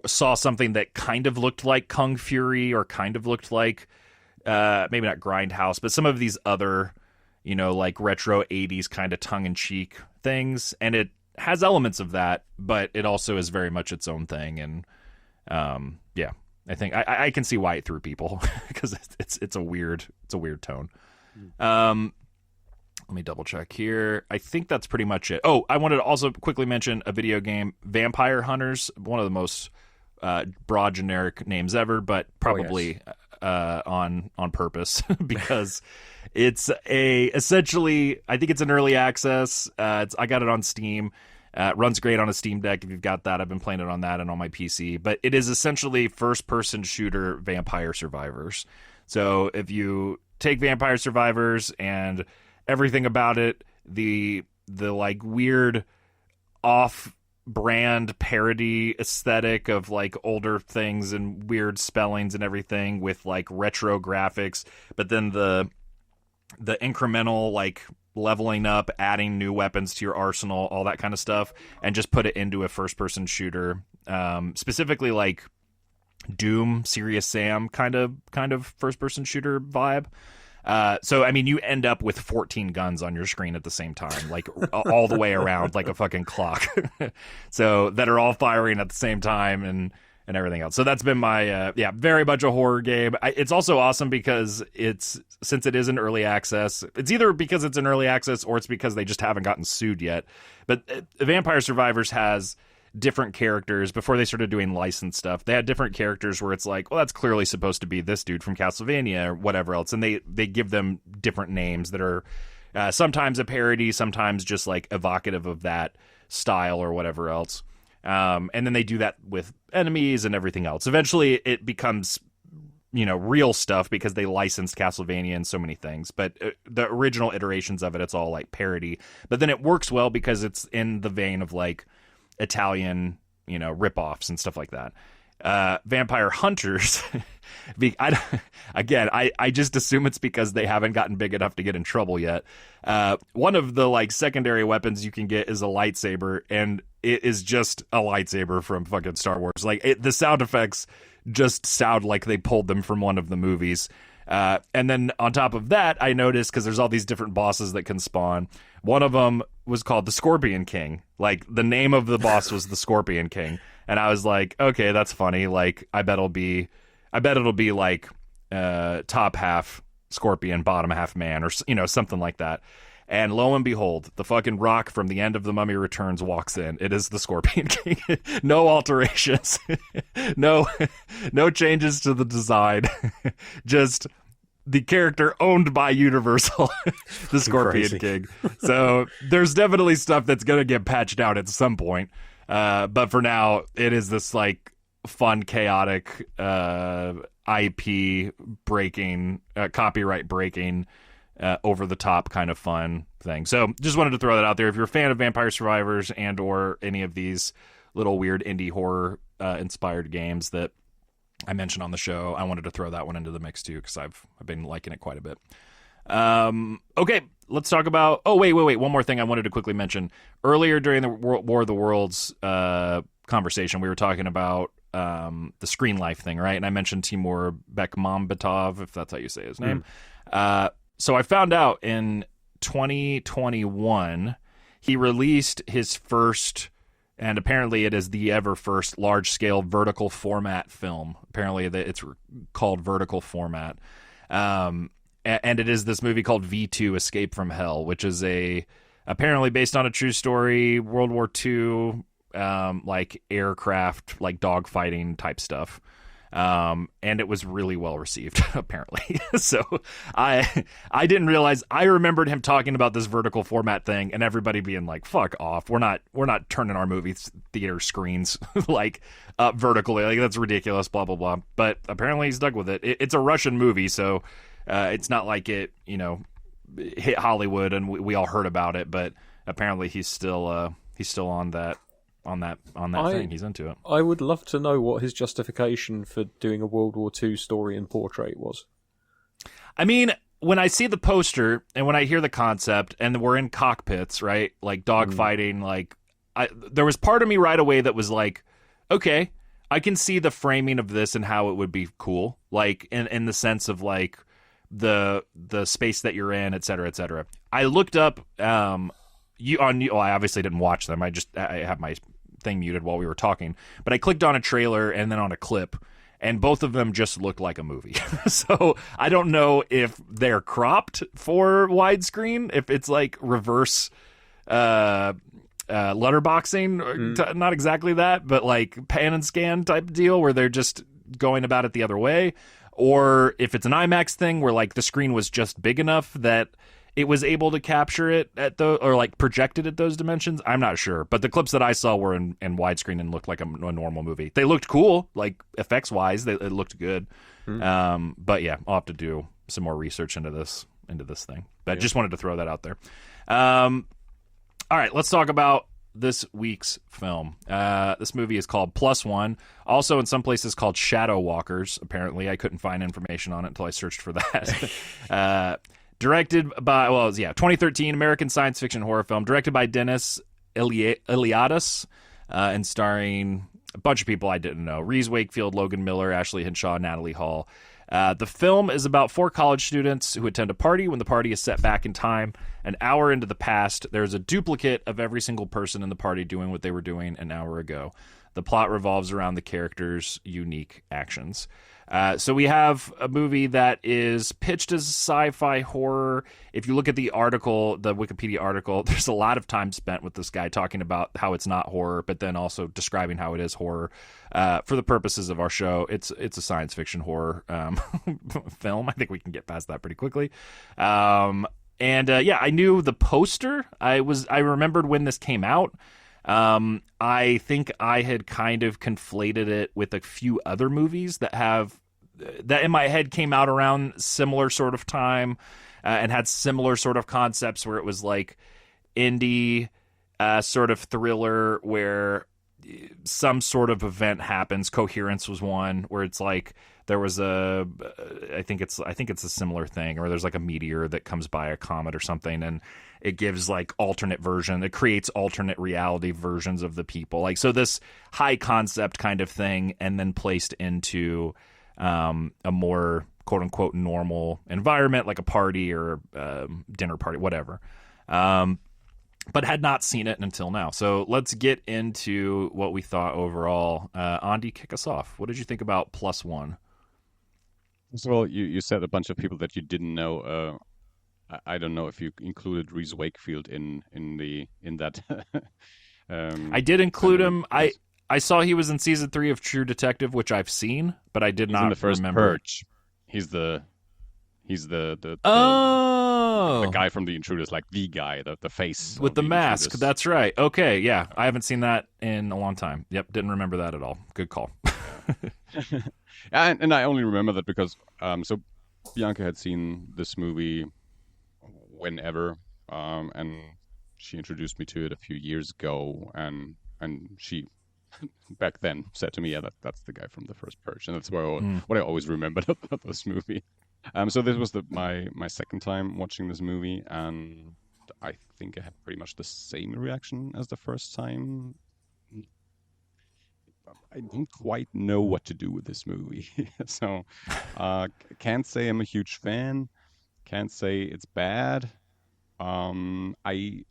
A: saw something that kind of looked like Kung Fury, or kind of looked like maybe not Grindhouse, but some of these other, like retro 80s kind of tongue-in-cheek things. And it has elements of that, but it also is very much its own thing. And I think I can see why it threw people because it's a weird tone. Let me double check here. I think that's pretty much it. Oh, I wanted to also quickly mention a video game, Vampire Hunters, one of the most broad generic names ever, but probably on purpose because it's essentially, I think it's an early access. I got it on Steam. It runs great on a Steam Deck if you've got that. I've been playing it on that and on my PC. But it is essentially first-person shooter Vampire Survivors. So if you take Vampire Survivors and everything about it, the like weird off-brand parody aesthetic of like older things and weird spellings and everything with like retro graphics, but then the incremental like leveling up, adding new weapons to your arsenal, all that kind of stuff, and just put it into a first-person shooter, specifically like Doom, Serious Sam kind of first-person shooter vibe. So, I mean, you end up with 14 guns on your screen at the same time, like all the way around, like a fucking clock. So that are all firing at the same time and everything else. So that's been my, very much a horror game. It's also awesome because since it is an early access, it's either because it's an early access or it's because they just haven't gotten sued yet. But Vampire Survivors has different characters. Before they started doing licensed stuff, they had different characters where it's like, well, that's clearly supposed to be this dude from Castlevania or whatever else, and they give them different names that are sometimes a parody, sometimes just like evocative of that style or whatever else, and then they do that with enemies and everything else. Eventually it becomes real stuff because they licensed Castlevania and so many things. But the original iterations of it's all like parody. But then it works well because it's in the vein of like Italian, ripoffs and stuff like that. Vampire Hunters, I just assume it's because they haven't gotten big enough to get in trouble yet. One of the like secondary weapons you can get is a lightsaber, and it is just a lightsaber from fucking Star Wars. Like the sound effects just sound like they pulled them from one of the movies. And then on top of that, I noticed, because there's all these different bosses that can spawn, one of them was called the Scorpion King. Like the name of the boss was the Scorpion King. And I was like, okay, that's funny. Like, I bet it'll be like top half scorpion, bottom half man, or something like that. And lo and behold, the fucking rock from the end of The Mummy Returns walks in. It is the Scorpion King. No alterations, no changes to the design. Just the character owned by Universal, the Scorpion King. So there's definitely stuff that's gonna get patched out at some point. But for now, it is this like fun, chaotic, IP breaking, copyright breaking, over the top kind of fun thing. So just wanted to throw that out there. If you're a fan of Vampire Survivors and or any of these little weird indie horror inspired games that I mentioned on the show, I wanted to throw that one into the mix too, because I've been liking it quite a bit. Okay, let's talk about... Oh, wait. One more thing I wanted to quickly mention. Earlier during the War of the Worlds conversation, we were talking about the Screen Life thing, right? And I mentioned Timur Bekmambetov, if that's how you say his name. So I found out in 2021, he released his first, and apparently it is the ever first, large-scale vertical format film. Apparently it's called Vertical Format. And it is this movie called V2 Escape from Hell, which is apparently based on a true story, World War II, like aircraft, like dogfighting type stuff. And it was really well received, apparently. So I didn't realize. I remembered him talking about this vertical format thing, and everybody being like, "Fuck off! We're not turning our movie theater screens like up vertically. Like that's ridiculous." Blah blah blah. But apparently he's stuck with it. It's a Russian movie, so it's not like it hit Hollywood and we all heard about it. But apparently he's still on that. On that thing, he's into it.
C: I would love to know what his justification for doing a World War II story and portrait was.
A: I mean, when I see the poster and when I hear the concept, and we're in cockpits, right, like dogfighting, like there was part of me right away that was like, okay, I can see the framing of this and how it would be cool, like in the sense of like the space that you're in, et cetera, et cetera. I looked up I obviously didn't watch them. I have my thing muted while we were talking, but I clicked on a trailer and then on a clip, and both of them just looked like a movie. So I don't know if they're cropped for widescreen, if it's like reverse letterboxing, not exactly that, but like pan and scan type deal where they're just going about it the other way, or if it's an IMAX thing where like the screen was just big enough that it was able to capture it or like projected at those dimensions. I'm not sure, but the clips that I saw were in widescreen and looked like a normal movie. They looked cool, like effects wise, it looked good. But yeah, I'll have to do some more research into this thing. But just wanted to throw that out there. All right, let's talk about this week's film. This movie is called Plus One. Also in some places called Shadow Walkers. Apparently, I couldn't find information on it until I searched for that. Directed by, 2013 American science fiction horror film, directed by Dennis Iliadis, and starring a bunch of people I didn't know. Reese Wakefield, Logan Miller, Ashley Henshaw, Natalie Hall. The film is about 4 college students who attend a party. When the party is set back in time, an hour into the past, there's a duplicate of every single person in the party doing what they were doing an hour ago. The plot revolves around the characters' unique actions. So we have a movie that is pitched as sci-fi horror. If you look at the article, the Wikipedia article, there's a lot of time spent with this guy talking about how it's not horror, but then also describing how it is horror. For the purposes of our show, it's a science fiction horror film. I think we can get past that pretty quickly. I knew the poster. I remembered when this came out. I think I had kind of conflated it with a few other movies that have that in my head came out around similar sort of time and had similar sort of concepts where it was like indie sort of thriller where some sort of event happens. Coherence was one where it's like there was I think it's a similar thing, or there's like a meteor that comes by, a comet or something, and it gives like it creates alternate reality versions of the people. Like, so this high concept kind of thing, and then placed into a more quote unquote normal environment, like a party or dinner party, whatever. But had not seen it until now. So let's get into what we thought overall. Andi, kick us off. What did you think about Plus One?
B: First of all, you said a bunch of people that you didn't know. I don't know if you included Reese Wakefield in that.
A: I did include him. I saw he was in season 3 of True Detective, which I've seen, but I did not
B: in the first
A: remember.
B: Purge. He's the
A: Oh,
B: the guy from The Intruders, like the guy, the face
A: with the mask.
B: Intruders.
A: That's right. Okay, yeah, I haven't seen that in a long time. Yep, didn't remember that at all. Good call.
B: and I only remember that because so Bianca had seen this movie whenever, and she introduced me to it a few years ago, and she back then said to me, "Yeah, that's the guy from the first Purge," and that's what I always remembered about this movie. So this was my second time watching this movie, and I think I had pretty much the same reaction as the first time. I don't quite know what to do with this movie, so can't say I'm a huge fan. Can't say it's bad. I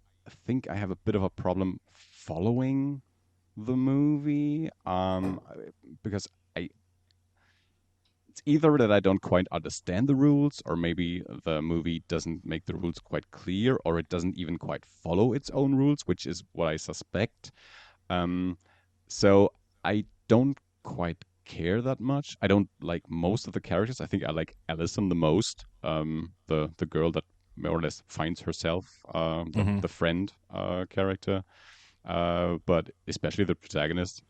B: think I have a bit of a problem following the movie, because it's either that I don't quite understand the rules, or maybe the movie doesn't make the rules quite clear, or it doesn't even quite follow its own rules, which is what I suspect. So I don't quite care that much. I don't like most of the characters. I think I like Allison the most, the girl that more or less finds herself, the friend character. But especially the protagonist.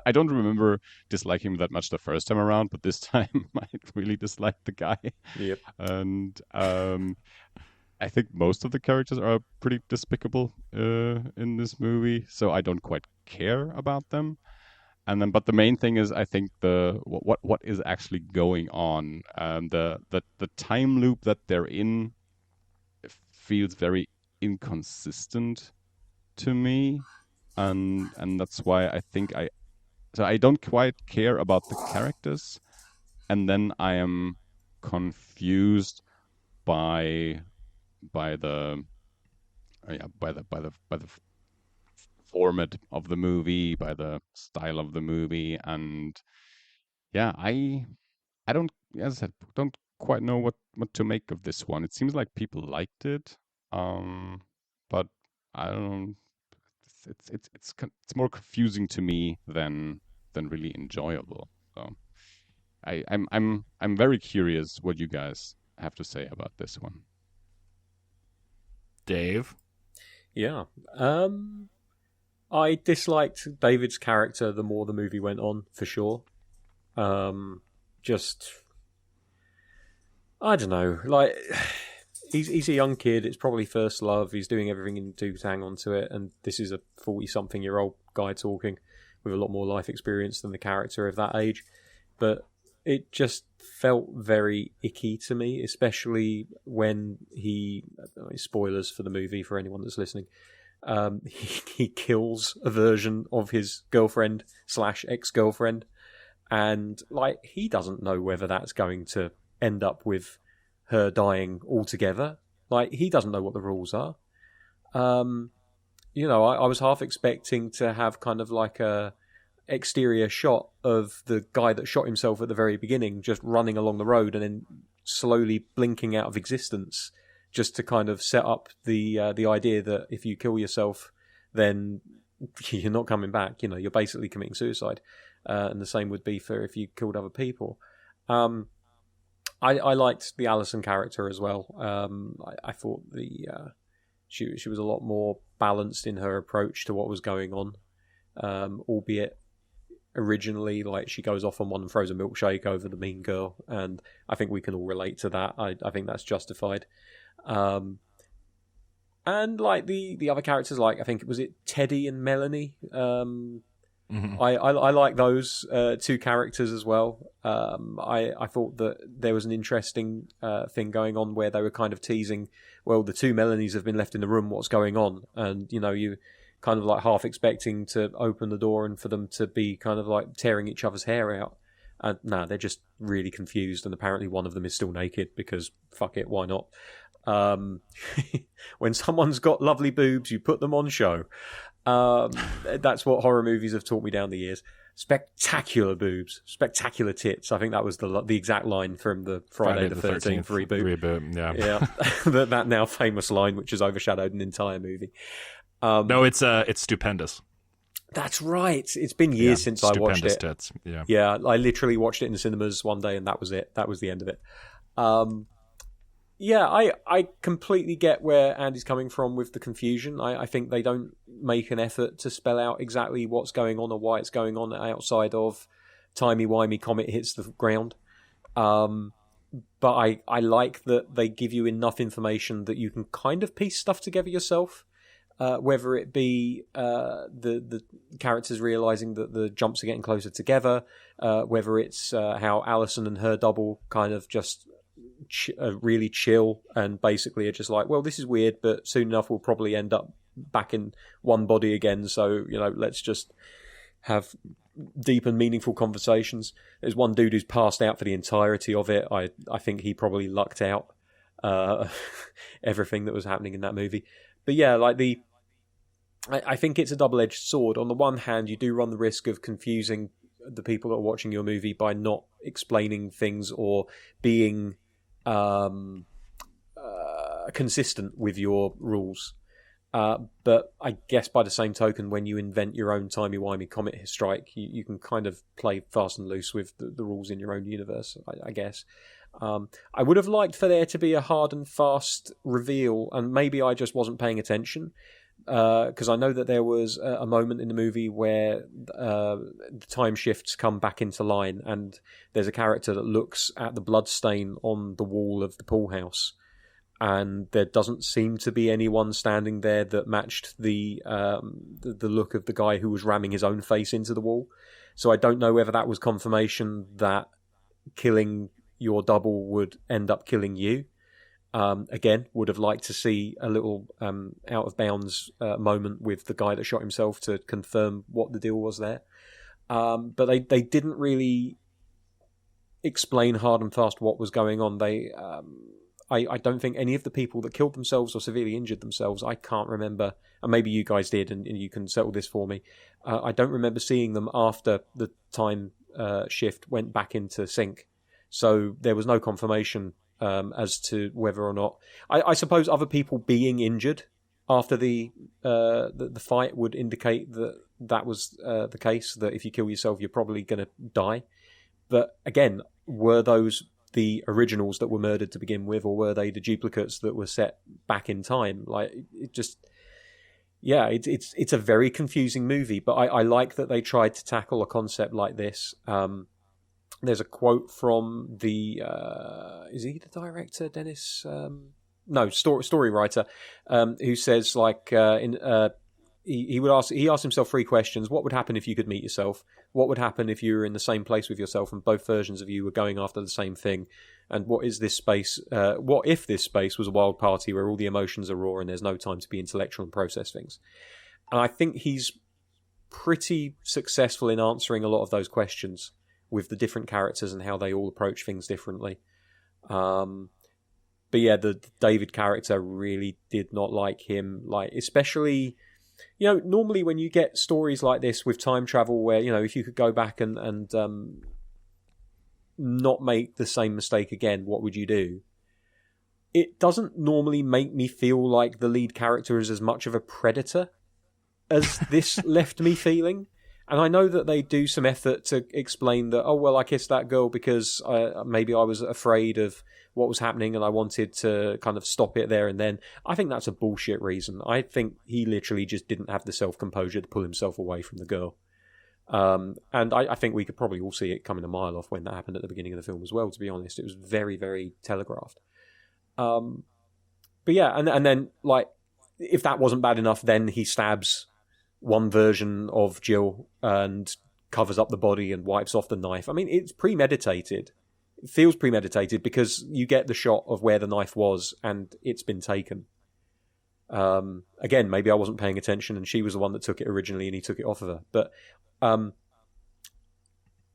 B: I don't remember disliking him that much the first time around, but this time I really disliked the guy.
C: Yep.
B: And I think most of the characters are pretty despicable in this movie, so I don't quite care about them. And then, but the main thing is, I think what is actually going on. The time loop that they're in feels very inconsistent to me, and that's why I think I don't quite care about the characters, and then I am confused by the format of the movie, by the style of the movie, and yeah, I don't, as I said, don't quite know what to make of this one. It seems like people liked it, but I don't know. It's more confusing to me than really enjoyable. So I'm very curious what you guys have to say about this one.
A: Dave?
C: Yeah. I disliked David's character the more the movie went on, for sure. Just, I don't know, like, he's a young kid, it's probably first love, he's doing everything he can do to hang on to it, and this is a 40-something-year-old guy talking with a lot more life experience than the character of that age, but it just felt very icky to me, especially when spoilers for the movie for anyone that's listening, he kills a version of his girlfriend / ex-girlfriend, and like, he doesn't know whether that's going to end up with her dying altogether. Like, he doesn't know what the rules are. I was half expecting to have kind of like a exterior shot of the guy that shot himself at the very beginning just running along the road and then slowly blinking out of existence, just to kind of set up the idea that if you kill yourself, then you're not coming back. You're basically committing suicide. And the same would be for if you killed other people. I liked the Allison character as well. I thought she was a lot more balanced in her approach to what was going on, albeit originally. Like, she goes off on one and throws a milkshake over the mean girl, and I think we can all relate to that. I think that's justified. And like the other characters, like I think was it Teddy and Melanie. I like those two characters as well. I thought that there was an interesting thing going on where they were kind of teasing, well, the two Melanies have been left in the room, what's going on? And, you know, you kind of like half expecting to open the door and for them to be kind of like tearing each other's hair out. And no, they're just really confused, and apparently one of them is still naked because fuck it, why not? When someone's got lovely boobs, you put them on show. That's what horror movies have taught me down the years. Spectacular boobs, spectacular tits. I think that was the exact line from the Friday the 13th reboot. Yeah. that now famous line, which has overshadowed an entire movie.
A: No, it's stupendous.
C: That's right. It's been years since I watched it.
A: Tits.
C: Yeah, I literally watched it in the cinemas one day, and that was it. That was the end of it. Yeah, I completely get where Andy's coming from with the confusion. I think they don't make an effort to spell out exactly what's going on or why it's going on outside of timey-wimey comet hits the ground. But I like that they give you enough information that you can kind of piece stuff together yourself. Whether it be the characters realising that the jumps are getting closer together, whether it's how Alison and her double kind of just really chill and basically are just like, well, this is weird, but soon enough we'll probably end up back in one body again, so, you know, let's just have deep and meaningful conversations. There's one dude who's passed out for the entirety of it. I think he probably lucked out everything that was happening in that movie. But yeah, like I think it's a double-edged sword. On the one hand, you do run the risk of confusing the people that are watching your movie by not explaining things or being consistent with your rules. But I guess by the same token, when you invent your own timey-wimey comet strike, you can kind of play fast and loose with the rules in your own universe, I guess. I would have liked for there to be a hard and fast reveal, and maybe I just wasn't paying attention, because I know that there was a moment in the movie where the time shifts come back into line, and there's a character that looks at the blood stain on the wall of the pool house, and there doesn't seem to be anyone standing there that matched the look of the guy who was ramming his own face into the wall. So I don't know whether that was confirmation that killing your double would end up killing you. Again, would have liked to see a little out of bounds moment with the guy that shot himself to confirm what the deal was there. But they didn't really explain hard and fast what was going on. I don't think any of the people that killed themselves or severely injured themselves, I can't remember, and maybe you guys did, and you can settle this for me. I don't remember seeing them after the time shift went back into sync. So there was no confirmation as to whether or not... I suppose other people being injured after the fight would indicate that was the case, that if you kill yourself, you're probably going to die. But again, were those the originals that were murdered to begin with, or were they the duplicates that were set back in time? Like, it just... Yeah, it's a very confusing movie, but I like that they tried to tackle a concept like this. There's a quote from the is he the director, Dennis? No, story writer, who says like he asked himself three questions. What would happen if you could meet yourself? What would happen if you were in the same place with yourself and both versions of you were going after the same thing? And what is this space? What if this space was a wild party where all the emotions are raw and there's no time to be intellectual and process things? And I think he's pretty successful in answering a lot of those questions with the different characters and how they all approach things differently. But yeah, the David character, really did not like him. Like, especially, you know, normally when you get stories like this with time travel where, you know, if you could go back and not make the same mistake again, what would you do? It doesn't normally make me feel like the lead character is as much of a predator as this left me feeling. And I know that they do some effort to explain that, oh, well, I kissed that girl because maybe I was afraid of what was happening and I wanted to kind of stop it there and then. I think that's a bullshit reason. I think he literally just didn't have the self-composure to pull himself away from the girl. And I think we could probably all see it coming a mile off when that happened at the beginning of the film as well, to be honest. It was very, very telegraphed. But yeah, and then, like, if that wasn't bad enough, then he stabs one version of Jill and covers up the body and wipes off the knife. I mean, it's premeditated. It feels premeditated because you get the shot of where the knife was and it's been taken. Again, maybe I wasn't paying attention and she was the one that took it originally and he took it off of her. But the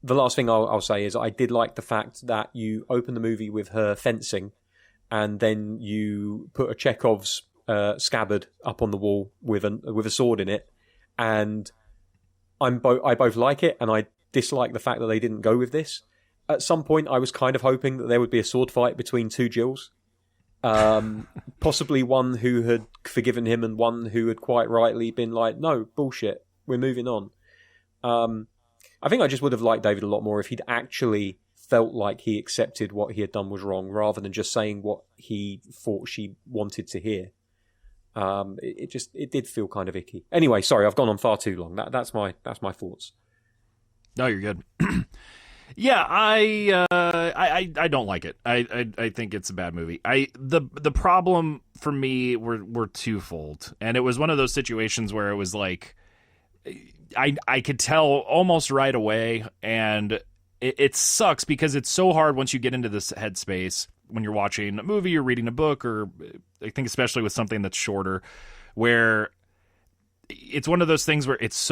C: last thing I'll say is I did like the fact that you open the movie with her fencing and then you put a Chekhov's scabbard up on the wall with a sword in it. And I both like it and I dislike the fact that they didn't go with this. At some point, I was kind of hoping that there would be a sword fight between two Jills. Possibly one who had forgiven him and one who had quite rightly been like, no, bullshit, we're moving on. I think I just would have liked David a lot more if he'd actually felt like he accepted what he had done was wrong rather than just saying what he thought she wanted to hear. It did feel kind of icky. Anyway, sorry, I've gone on far too long. That's my thoughts.
A: No, you're good. Yeah, I don't like it. I think it's a bad movie. The problem for me were twofold, and it was one of those situations where it was like I could tell almost right away, and it sucks because it's so hard once you get into this headspace when you're watching a movie or reading a book, or I think especially with something that's shorter, where it's one of those things where it's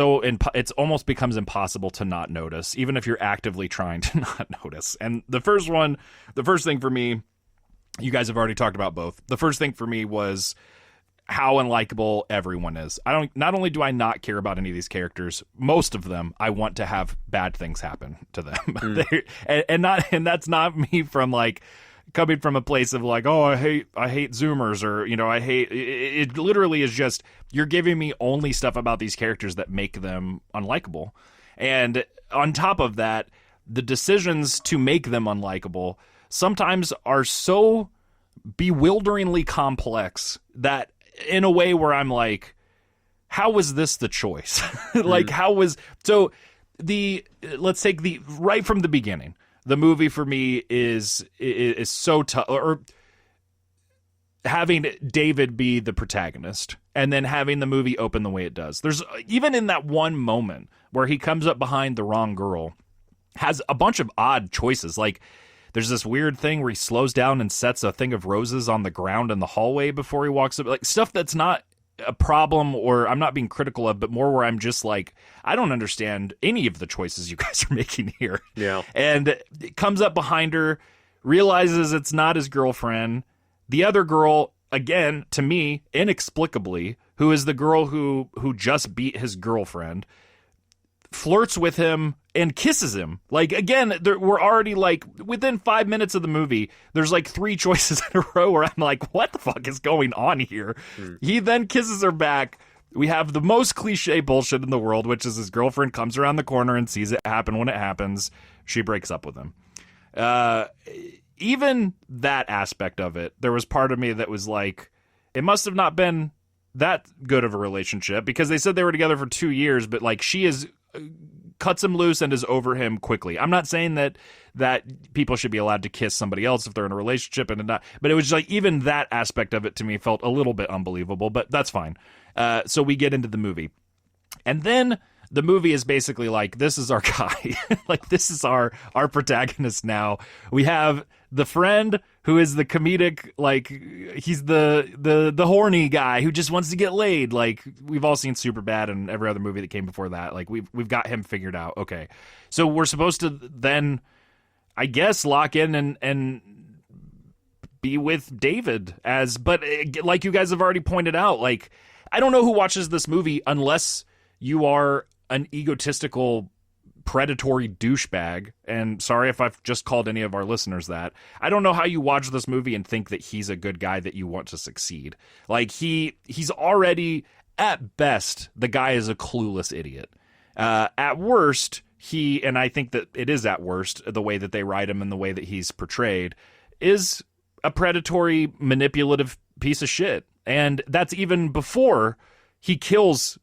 A: almost becomes impossible to not notice, even if you're actively trying to not notice. And the first thing for me, you guys have already talked about both. The first thing for me was how unlikable everyone is. Not only do I not care about any of these characters, most of them I want to have bad things happen to them. And that's not me from like coming from a place of like, oh, I hate Zoomers, or, you know, I hate it. Literally is just, you're giving me only stuff about these characters that make them unlikable. And on top of that, the decisions to make them unlikable sometimes are so bewilderingly complex that in a way where I'm like, how was this the choice? Like, let's take right from the beginning. The movie for me is so tough, or having David be the protagonist and then having the movie open the way it does. There's even in that one moment where he comes up behind the wrong girl, has a bunch of odd choices. Like there's this weird thing where he slows down and sets a thing of roses on the ground in the hallway before he walks up. Like stuff that's not a problem, or I'm not being critical of, but more where I'm just like, I don't understand any of the choices you guys are making here.
C: Yeah.
A: And it comes up behind her, realizes it's not his girlfriend. The other girl, again, to me, inexplicably, who is the girl who just beat his girlfriend, flirts with him and kisses him. Like, again, we're already like within 5 minutes of the movie, there's like 3 choices in a row where I'm like, what the fuck is going on here? He then kisses her back. We have the most cliche bullshit in the world, which is his girlfriend comes around the corner and sees it happen. When it happens, she breaks up with him. Even that aspect of it, there was part of me that was like, it must have not been that good of a relationship, because they said they were together for 2 years, but like she cuts him loose and is over him quickly. I'm not saying that people should be allowed to kiss somebody else if they're in a relationship and not, but it was like even that aspect of it to me felt a little bit unbelievable, but that's fine. So we get into the movie, and then the movie is basically like, this is our guy. Like, this is our protagonist now. We have the friend who is the comedic, like, he's the horny guy who just wants to get laid. Like, we've all seen Superbad and every other movie that came before that. Like, we've got him figured out. Okay. So we're supposed to then, I guess, lock in and be with David but like you guys have already pointed out, like, I don't know who watches this movie unless you are an egotistical, predatory douchebag. And sorry if I've just called any of our listeners that. I don't know how you watch this movie and think that he's a good guy that you want to succeed. Like, he's already, at best, the guy is a clueless idiot. At worst, and I think that it is at worst, the way that they write him and the way that he's portrayed, is a predatory, manipulative piece of shit. And that's even before he kills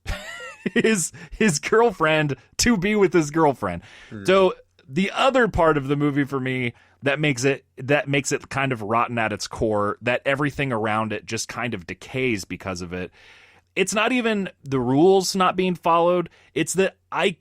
A: his girlfriend to be with his girlfriend. So the other part of the movie for me that makes it kind of rotten at its core, that everything around it just kind of decays because of it. It's not even the rules not being followed. It's that I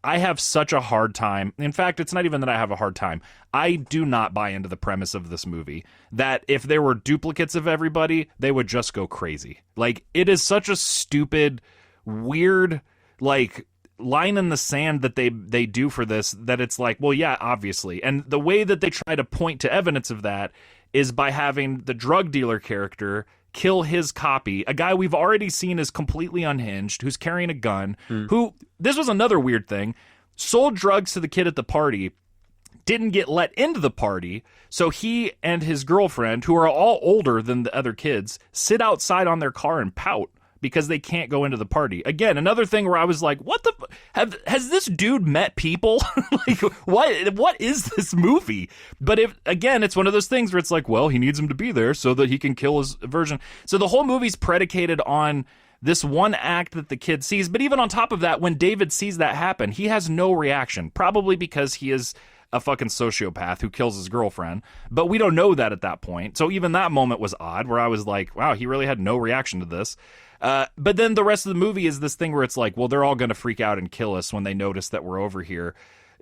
A: have such a hard time. In fact, it's not even that I have a hard time. I do not buy into the premise of this movie that if there were duplicates of everybody, they would just go crazy. Like, it is such a stupid, weird, like, line in the sand that they do for this, that it's like, well, yeah, obviously. And the way that they try to point to evidence of that is by having the drug dealer character kill his copy, a guy we've already seen is completely unhinged, who's carrying a gun, who, this was another weird thing, sold drugs to the kid at the party, didn't get let into the party, so he and his girlfriend, who are all older than the other kids, sit outside on their car and pout because they can't go into the party. Again, another thing where I was like, what the... has this dude met people? Like, what is this movie? But again, it's one of those things where it's like, well, he needs him to be there so that he can kill his version. So the whole movie's predicated on this one act that the kid sees. But even on top of that, when David sees that happen, he has no reaction. Probably because he is a fucking sociopath who kills his girlfriend. But we don't know that at that point. So even that moment was odd, where I was like, wow, he really had no reaction to this. But then the rest of the movie is this thing where it's like, well, they're all going to freak out and kill us when they notice that we're over here.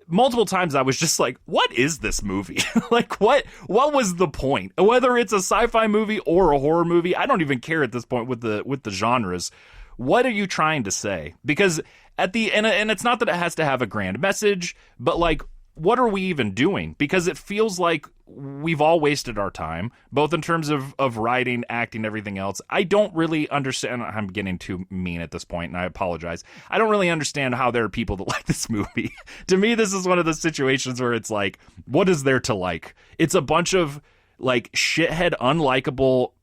A: Multiple times I was just like, what is this movie? Like, what was the point? Whether it's a sci-fi movie or a horror movie, I don't even care at this point with the genres. What are you trying to say? Because at the end, and it's not that it has to have a grand message, but like, what are we even doing? Because it feels like we've all wasted our time, both in terms of writing, acting, everything else. I don't really understand. I'm getting too mean at this point, and I apologize. I don't really understand how there are people that like this movie. To me, this is one of those situations where it's like, what is there to like? It's a bunch of like shithead, unlikable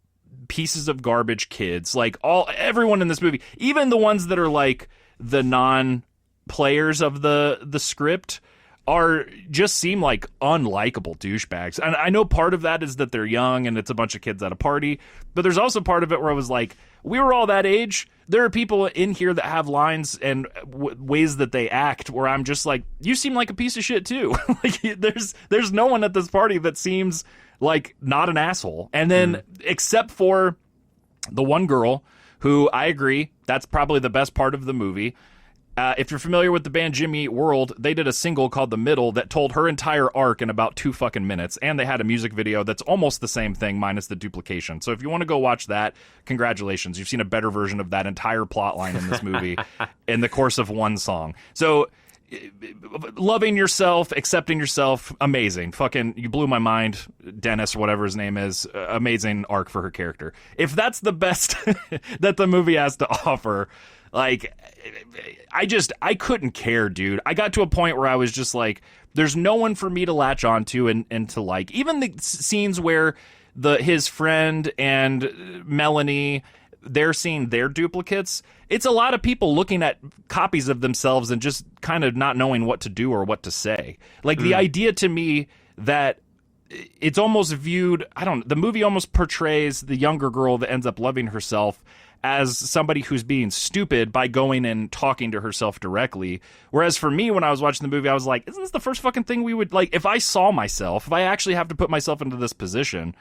A: pieces of garbage kids. Like everyone in this movie, even the ones that are like the non-players of the script, just seem like unlikable douchebags. And I know part of that is that they're young and it's a bunch of kids at a party, but there's also part of it where I was like, we were all that age. There are people in here that have lines and ways that they act where I'm just like, you seem like a piece of shit too. Like, there's no one at this party that seems like not an asshole. And then except for the one girl who, I agree, that's probably the best part of the movie. If you're familiar with the band Jimmy Eat World, they did a single called The Middle that told her entire arc in about 2 fucking minutes, and they had a music video that's almost the same thing minus the duplication. So if you want to go watch that, congratulations. You've seen a better version of that entire plot line in this movie in the course of one song. So loving yourself, accepting yourself, amazing. Fucking, you blew my mind. Dennis, whatever his name is, amazing arc for her character. If that's the best that the movie has to offer, like, I couldn't care, dude. I got to a point where I was just like, there's no one for me to latch onto and to like. Even the scenes where his friend and Melanie, they're seeing their duplicates. It's a lot of people looking at copies of themselves and just kind of not knowing what to do or what to say. Like, the idea to me that it's almost viewed, the movie almost portrays the younger girl that ends up loving herself as somebody who's being stupid by going and talking to herself directly. Whereas for me, when I was watching the movie, I was like, isn't this the first fucking thing we would, like, if I saw myself, if I actually have to put myself into this position,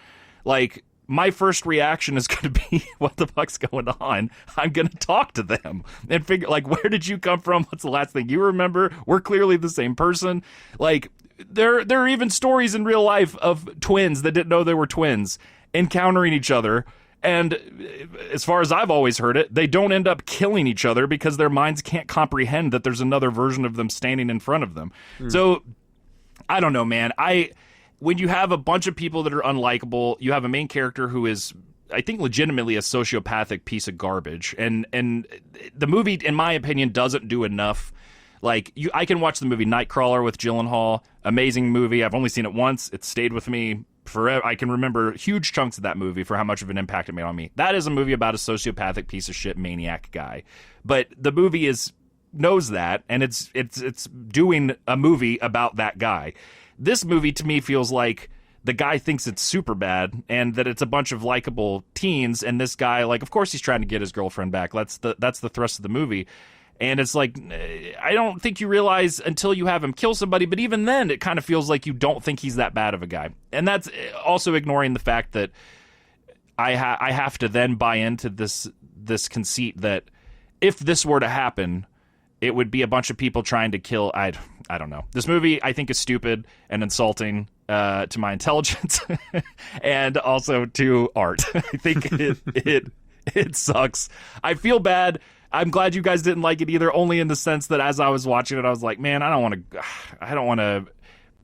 A: like, my first reaction is going to be, what the fuck's going on? I'm going to talk to them and figure, like, where did you come from? What's the last thing you remember? We're clearly the same person. Like, there are even stories in real life of twins that didn't know they were twins encountering each other. And as far as I've always heard it, they don't end up killing each other because their minds can't comprehend that there's another version of them standing in front of them. So, I don't know, man. When you have a bunch of people that are unlikable, you have a main character who is, I think, legitimately a sociopathic piece of garbage. And the movie, in my opinion, doesn't do enough. Like, I can watch the movie Nightcrawler with Gyllenhaal. Amazing movie. I've only seen it once. It stayed with me forever. I can remember huge chunks of that movie for how much of an impact it made on me. That is a movie about a sociopathic piece of shit maniac guy. But the movie knows that, and it's doing a movie about that guy. This movie, to me, feels like the guy thinks it's super bad and that it's a bunch of likable teens, and this guy, like, of course he's trying to get his girlfriend back. That's the thrust of the movie. And it's like, I don't think you realize until you have him kill somebody, but even then, it kind of feels like you don't think he's that bad of a guy. And that's also ignoring the fact that I have to then buy into this conceit that if this were to happen, it would be a bunch of people trying to kill. I don't know. This movie, I think, is stupid and insulting to my intelligence and also to art. I think it sucks. I feel bad. I'm glad you guys didn't like it either, only in the sense that as I was watching it, I was like, man, I don't want to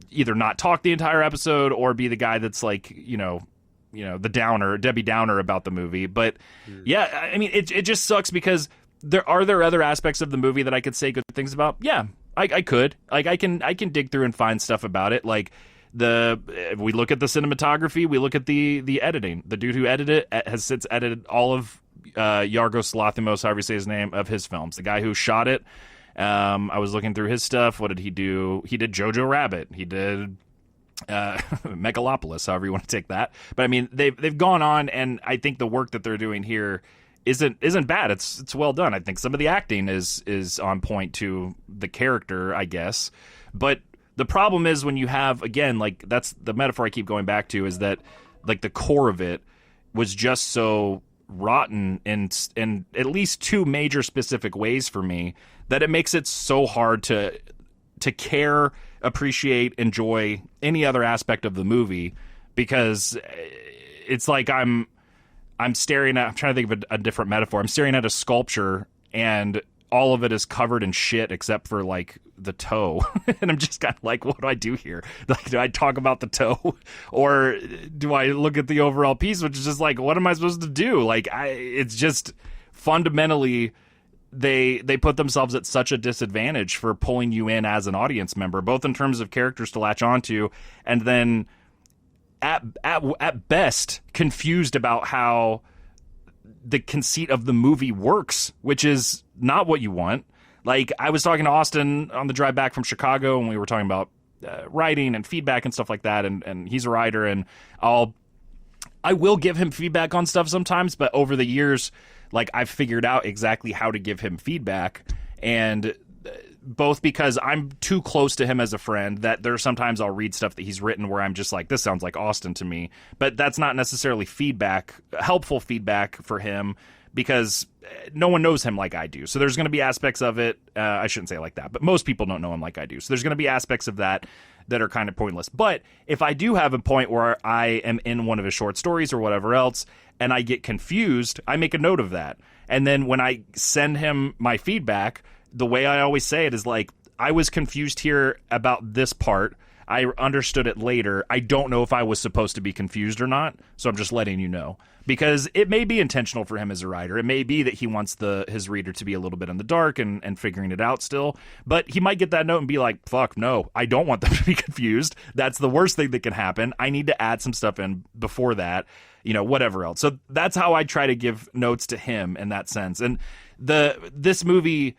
A: either not talk the entire episode or be the guy that's like, the downer, Debbie Downer about the movie. But yeah, I mean, it just sucks because there are other aspects of the movie that I could say good things about. Yeah, I could. Like, I can dig through and find stuff about it. Like, we look at the cinematography, we look at the editing. The dude who edited it has since edited all of Yorgos Lanthimos, however you say his name, of his films. The guy who shot it, I was looking through his stuff. What did he do? He did Jojo Rabbit. He did Megalopolis, however you want to take that. But I mean, they've gone on, and I think the work that they're doing here isn't bad. It's well done. I think some of the acting is on point to the character, I guess. But the problem is when you have, again, like, that's the metaphor I keep going back to, is that like the core of it was just so rotten in at least two major specific ways for me that it makes it so hard to care, appreciate, enjoy any other aspect of the movie, because it's like I'm staring at, I'm trying to think of a different metaphor. I'm staring at a sculpture and all of it is covered in shit except for like the toe. And I'm just kind of like, what do I do here? Like, do I talk about the toe or do I look at the overall piece, which is just like, what am I supposed to do? Like, it's just fundamentally they put themselves at such a disadvantage for pulling you in as an audience member, both in terms of characters to latch onto, and then at best confused about how the conceit of the movie works, which is not what you want. Like, I was talking to Austin on the drive back from Chicago, and we were talking about writing and feedback and stuff like that, and he's a writer, and I will give him feedback on stuff sometimes, but over the years, like, I've figured out exactly how to give him feedback, and both because I'm too close to him as a friend that there's sometimes I'll read stuff that he's written where I'm just like, this sounds like Austin to me, but that's not necessarily helpful feedback for him, because no one knows him like I do. So there's going to be aspects of it, I shouldn't say it like that, but most people don't know him like I do. So there's going to be aspects of that are kind of pointless. But if I do have a point where I am in one of his short stories or whatever else, and I get confused, I make a note of that. And then when I send him my feedback, the way I always say it is like, I was confused here about this part. I understood it later. I don't know if I was supposed to be confused or not, so I'm just letting you know. Because it may be intentional for him as a writer. It may be that he wants his reader to be a little bit in the dark and figuring it out still. But he might get that note and be like, fuck, no, I don't want them to be confused. That's the worst thing that can happen. I need to add some stuff in before that, whatever else. So that's how I try to give notes to him in that sense. And this movie,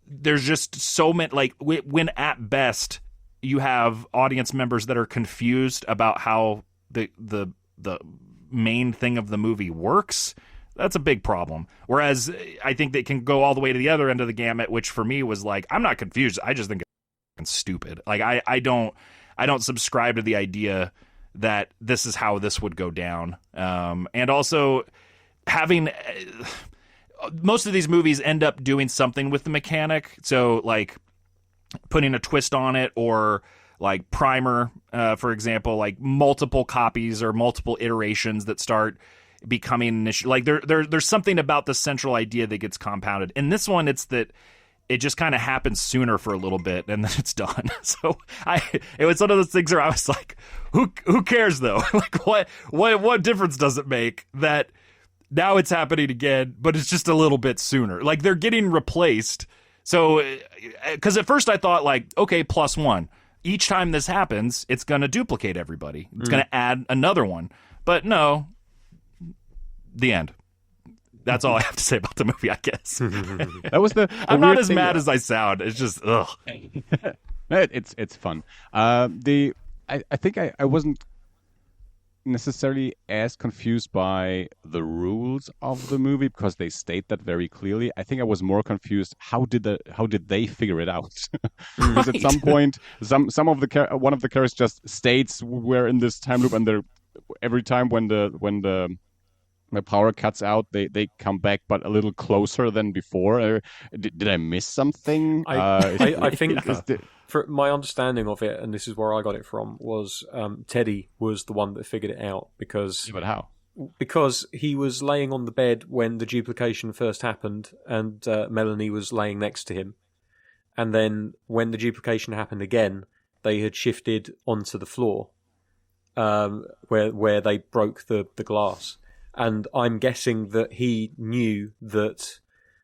A: there's just so many, like, when at best you have audience members that are confused about how the main thing of the movie works, that's a big problem. Whereas I think they can go all the way to the other end of the gamut, which for me was like, I'm not confused, I just think it's stupid. Like, I don't subscribe to the idea that this is how this would go down. And also having most of these movies end up doing something with the mechanic, so like putting a twist on it, or like Primer, for example, like multiple copies or multiple iterations that start becoming an issue. Like there's something about the central idea that gets compounded. In this one, it's that it just kind of happens sooner for a little bit and then it's done. So it was one of those things where I was like, who cares though? Like what difference does it make that now it's happening again, but it's just a little bit sooner? Like, they're getting replaced. So, because at first I thought, like, okay, +1. Each time this happens, it's going to duplicate everybody. It's going to add another one. But no, the end. That's all I have to say about the movie, I guess.
B: That was the
A: I'm not as mad as I sound. It's just, ugh.
B: It's fun. I think I wasn't necessarily as confused by the rules of the movie because they state that very clearly. I think I was more confused. How did they figure it out? Because at some point, some of the one of the characters just states we're in this time loop, and they're every time when the power cuts out, they come back, but a little closer than before. Did I miss something?
C: I think for my understanding of it, and this is where I got it from, was Teddy was the one that figured it out because.
B: Yeah, but how?
C: Because he was laying on the bed when the duplication first happened, and Melanie was laying next to him, and then when the duplication happened again, they had shifted onto the floor, where they broke the glass. And I'm guessing that he knew that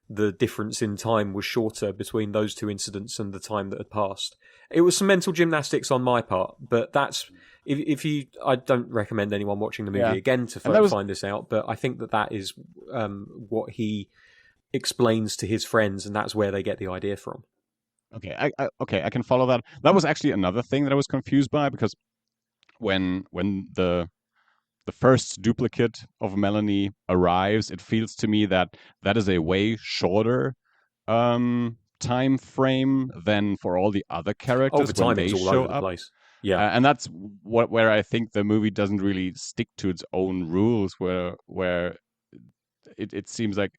C: the difference in time was shorter between those two incidents and the time that had passed. It was some mental gymnastics on my part, but that's if you. I don't recommend anyone watching the movie again to find this out. But I think that is what he explains to his friends, and that's where they get the idea from.
B: Okay, I can follow that. That was actually another thing that I was confused by because when the first duplicate of Melanie arrives, it feels to me that is a way shorter time frame than for all the other characters.
C: Over time,
B: when they
C: it's all
B: show
C: over the
B: up.
C: place. Yeah,
B: and that's where I think the movie doesn't really stick to its own rules, where it seems like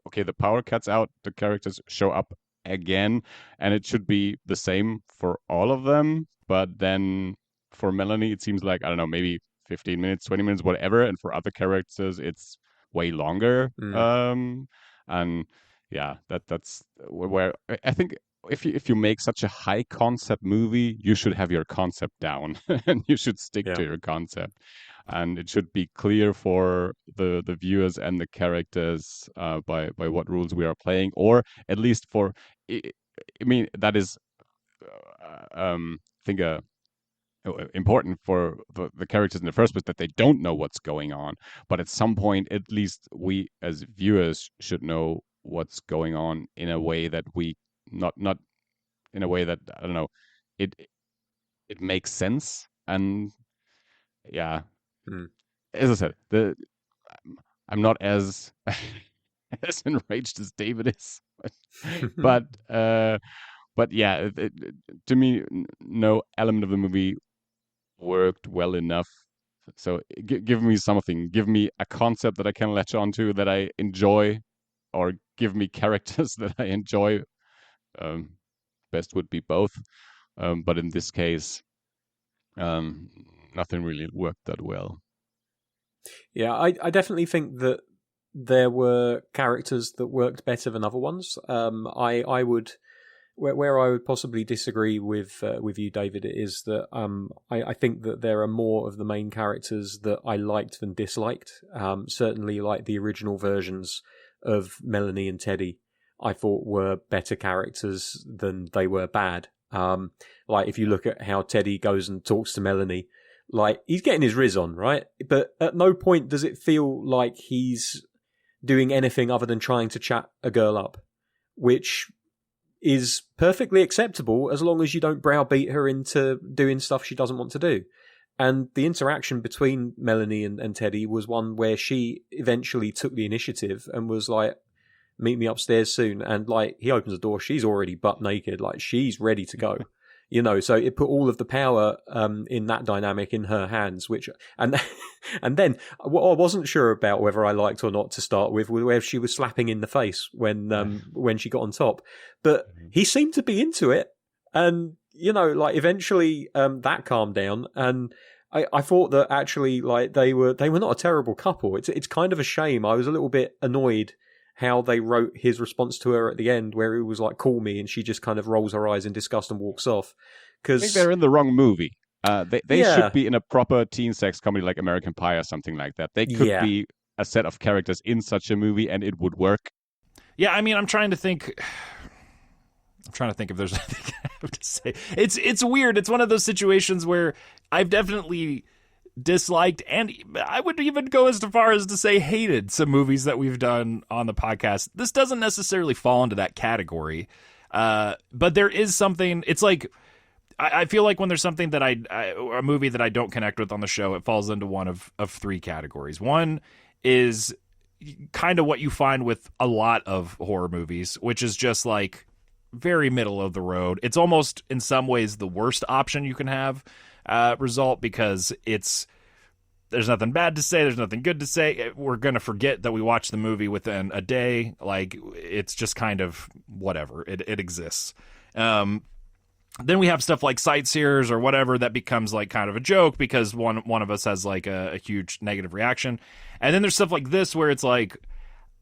B: okay, the power cuts out, the characters show up again, and it should be the same for all of them, but then for Melanie, it seems like, I don't know, maybe 15 minutes, 20 minutes, whatever. And for other characters, it's way longer. And yeah, that's where I think if you make such a high concept movie, you should have your concept down and you should stick to your concept. And it should be clear for the viewers and the characters by what rules we are playing, or at least for, I mean, that is, I think, important for the characters in the first place, that they don't know what's going on, but at some point at least we as viewers should know what's going on in a way that we not in a way that, I don't know, it makes sense. And as I said, I'm not as as enraged as David is, but yeah, to me, no element of the movie worked well enough. So give me something. Give me a concept that I can latch onto that I enjoy, or give me characters that I enjoy. Best would be both. But in this case, nothing really worked that well.
C: Yeah, I definitely think that there were characters that worked better than other ones. I would. Where I would possibly disagree with you, David, is that I think that there are more of the main characters that I liked than disliked. Certainly, like the original versions of Melanie and Teddy, I thought were better characters than they were bad. Like if you look at how Teddy goes and talks to Melanie, like he's getting his riz on, right? But at no point does it feel like he's doing anything other than trying to chat a girl up, which is perfectly acceptable as long as you don't browbeat her into doing stuff she doesn't want to do. And the interaction between Melanie and Teddy was one where she eventually took the initiative and was like, meet me upstairs soon. And like, he opens the door, she's already butt naked, like she's ready to go. You know, so it put all of the power in that dynamic in her hands, and then what I wasn't sure about whether I liked or not to start with, where she was slapping in the face when she got on top, but he seemed to be into it, and you know, like eventually that calmed down, and I thought that actually like they were not a terrible couple. It's kind of a shame. I was a little bit annoyed how they wrote his response to her at the end, where he was like, call me, and she just kind of rolls her eyes in disgust and walks off.
B: I think they're in the wrong movie. They should be in a proper teen sex comedy like American Pie or something like that. They could be a set of characters in such a movie and it would work.
A: Yeah, I mean, I'm trying to think if there's anything I have to say. It's weird. It's one of those situations where I've definitely disliked, and I would even go as far as to say hated, some movies that we've done on the podcast. This doesn't necessarily fall into that category, but there is something. It's like I feel like when there's something that a movie that I don't connect with on the show, it falls into one of three categories. One is kind of what you find with a lot of horror movies, which is just like very middle of the road. It's almost in some ways the worst option you can have result, because there's nothing bad to say, there's nothing good to say. We're going to forget that we watched the movie within a day. Like, it's just kind of whatever. It exists. Then we have stuff like Sightseers or whatever that becomes like kind of a joke because one of us has like a huge negative reaction. And then there's stuff like this where it's like,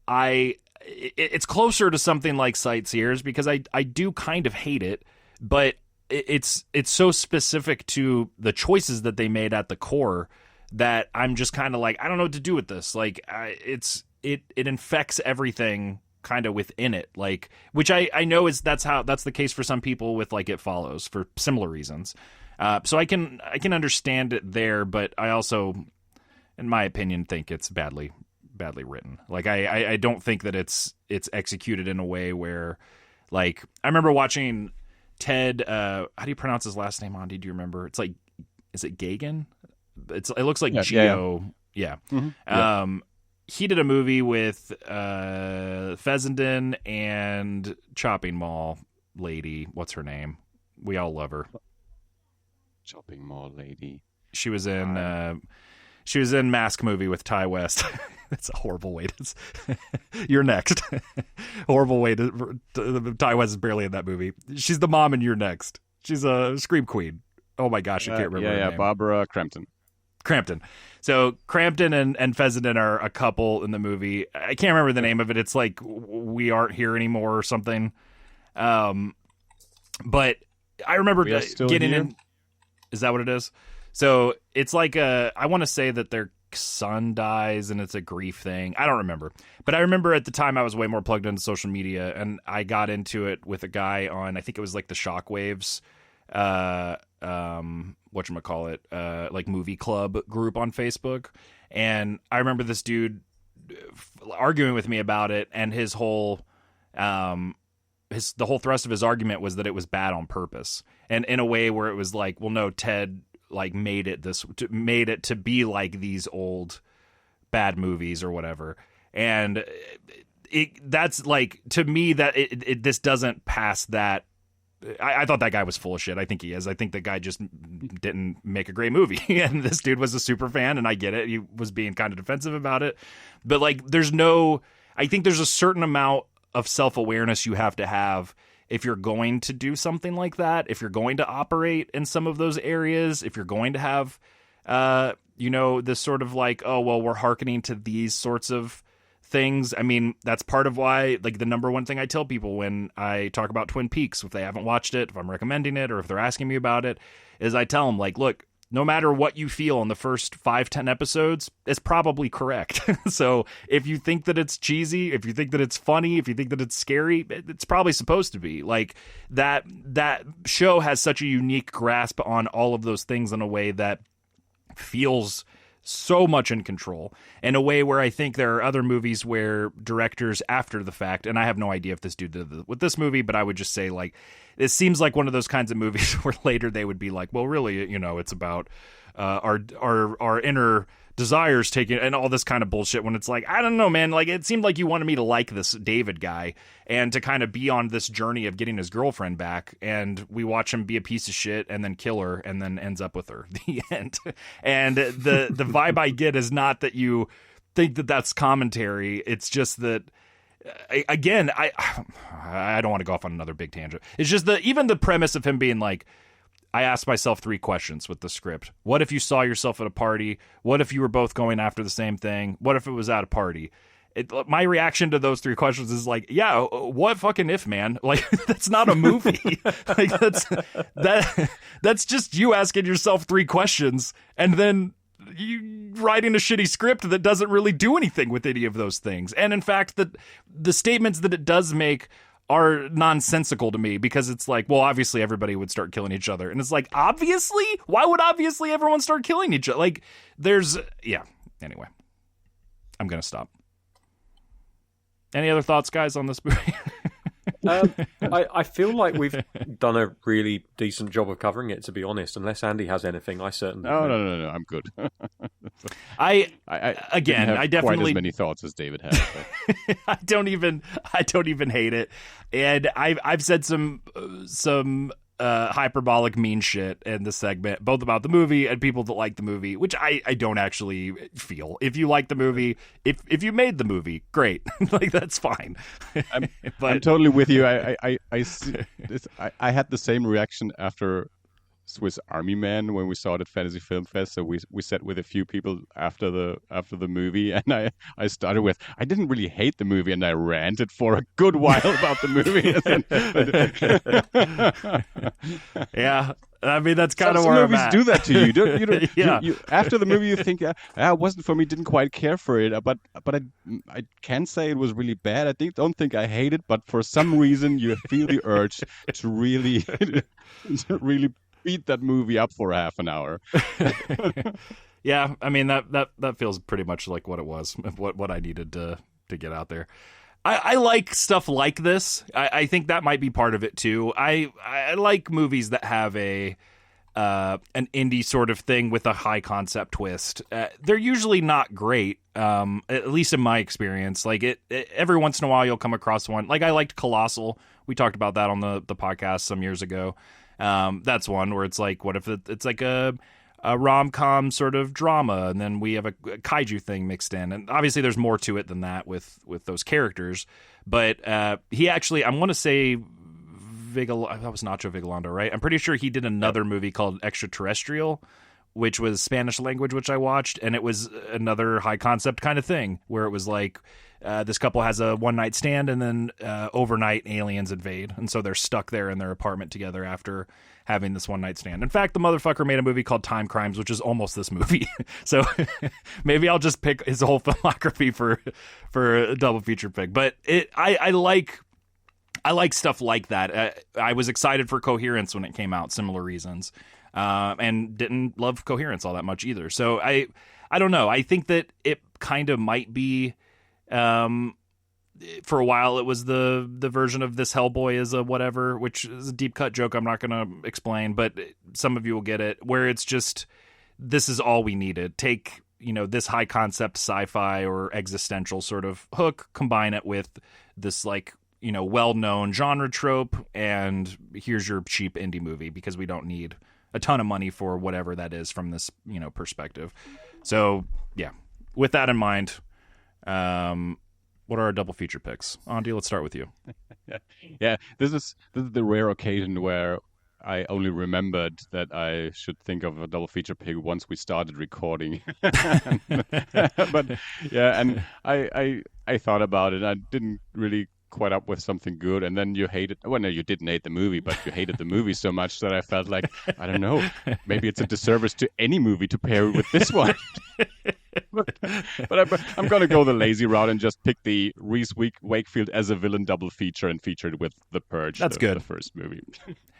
A: it's closer to something like Sightseers because I do kind of hate it, but it's so specific to the choices that they made at the core that I'm just kind of like, I don't know what to do with this. Like, it infects everything kind of within it, like, which I know that's the case for some people with like It Follows for similar reasons. So I can understand it there, but I also, in my opinion, think it's badly written. Like, I don't think that it's executed in a way where, like, I remember watching Ted. How do you pronounce his last name, Andi? Do you remember? It's like, is it Gagan? It looks like Geo. Yeah. Mm-hmm. He did a movie with Fessenden and Chopping Mall lady. What's her name? We all love her.
B: Chopping Mall lady.
A: She was in Mask movie with Ty West. That's a horrible way to. You're next. Horrible way to. Ty West is barely in that movie. She's the mom in You're Next. She's a scream queen. Oh my gosh, I can't remember her name.
B: Barbara Crampton. So Crampton and Fessenden are a couple in the movie. I can't remember the name of it. It's like We Aren't Here Anymore or something.
A: But I remember getting in. Is that what it is? So it's like I want to say that their son dies and it's a grief thing. I don't remember. But I remember at the time I was way more plugged into social media, and I got into it with a guy on, I think it was like the Shockwaves whatchamacallit, like movie club group on Facebook. And I remember this dude arguing with me about it, and his whole the whole thrust of his argument was that it was bad on purpose, and in a way where it was like, well, no, Ted like made it to be like these old bad movies or whatever. And that's like, to me, that this doesn't pass that. I thought that guy was full of shit. I think he is. I think the guy just didn't make a great movie. And this dude was a super fan, and I get it. He was being kind of defensive about it. But like, I think there's a certain amount of self-awareness you have to have if you're going to do something like that, if you're going to operate in some of those areas, if you're going to have, this sort of like, oh, well, we're hearkening to these sorts of things. I mean, that's part of why, like, the number one thing I tell people when I talk about Twin Peaks, if they haven't watched it, if I'm recommending it, or if they're asking me about it, is I tell them, like, look, no matter what you feel in the first 5-10 episodes, it's probably correct. So if you think that it's cheesy, if you think that it's funny, if you think that it's scary, it's probably supposed to be. Like, that show has such a unique grasp on all of those things in a way that feels so much in control, in a way where I think there are other movies where directors after the fact, and I have no idea if this dude did with this movie, but I would just say, like, it seems like one of those kinds of movies where later they would be like, well, really, it's about our inner desires taking, and all this kind of bullshit, when it's like, I don't know, man, like, it seemed like you wanted me to like this David guy and to kind of be on this journey of getting his girlfriend back, and we watch him be a piece of shit and then kill her and then ends up with her. The end. And the vibe I get is not that you think that that's commentary. It's just that, again, I don't want to go off on another big tangent. It's just even the premise of him being like, I asked myself 3 questions with the script. What if you saw yourself at a party? What if you were both going after the same thing? What if it was at a party? My reaction to those 3 questions is like, yeah, what fucking if, man? Like, that's not a movie. Like, that's just you asking yourself 3 questions and then you writing a shitty script that doesn't really do anything with any of those things. And in fact, the statements that it does make are nonsensical to me, because it's like, well, obviously everybody would start killing each other. And it's like, obviously? Why would obviously everyone start killing each other? Like, anyway, I'm going to stop. Any other thoughts, guys, on this movie?
C: I feel like we've done a really decent job of covering it, to be honest. Unless Andy has anything, I certainly
B: No, I'm good.
A: I
B: didn't have
A: definitely
B: quite as many thoughts as David has.
A: I don't even hate it, and I've said some hyperbolic mean shit in the segment, both about the movie and people that like the movie, which I don't actually feel. If you like the movie, if you made the movie, great. Like, that's fine.
B: I'm totally with you. I had the same reaction after Swiss Army Man when we saw it at Fantasy Film Fest. So we sat with a few people after the movie, and I started with, I didn't really hate the movie, and I ranted for a good while about the movie.
A: Yeah, I mean, that's kind of
B: some
A: where
B: movies
A: I'm at.
B: do that to you. Don't
A: Yeah.
B: you after the movie you think, it wasn't for me, didn't quite care for it, but I can't say it was really bad. I don't think I hate it, but for some reason you feel the urge to really beat that movie up for half an hour.
A: Yeah, I mean, that feels pretty much like what it was, what I needed to get out there. I like stuff like this. I think that might be part of it too. I like movies that have an indie sort of thing with a high concept twist. They're usually not great, at least in my experience. Like it every once in a while you'll come across one. Like, I liked Colossal. We talked about that on the podcast some years ago. That's one where it's like, what if it's like a rom-com sort of drama, and then we have a kaiju thing mixed in, and obviously there's more to it than that with those characters. But he actually, I want to say that was Nacho Vigalondo, right? I'm pretty sure he did another movie called Extraterrestrial, which was Spanish language, which I watched, and it was another high concept kind of thing where it was like, this couple has a one-night stand, and then overnight aliens invade, and so they're stuck there in their apartment together after having this one-night stand. In fact, the motherfucker made a movie called Time Crimes, which is almost this movie. So maybe I'll just pick his whole filmography for a double feature pick. But I like stuff like that. I was excited for Coherence when it came out, similar reasons, and didn't love Coherence all that much either. So I don't know. I think that it kind of might be. For a while it was the version of This Hellboy is a whatever, which is a deep cut joke I'm not going to explain, but some of you will get it, where it's just, this is all we needed. Take, this high concept sci-fi or existential sort of hook, combine it with this like, well-known genre trope, and here's your cheap indie movie, because we don't need a ton of money for whatever that is from this, perspective. So yeah, with that in mind, what are our double feature picks? Andi, let's start with you.
B: Yeah, this is the rare occasion where I only remembered that I should think of a double feature pick once we started recording. But yeah, and I thought about it. I didn't really quite up with something good, and then you hated, well, no, you didn't hate the movie, but you hated the movie so much that I felt like, I don't know, maybe it's a disservice to any movie to pair it with this one. but I'm going to go the lazy route and just pick the Reese Wakefield as a villain double feature and feature it with The Purge.
A: That's good.
B: The first movie.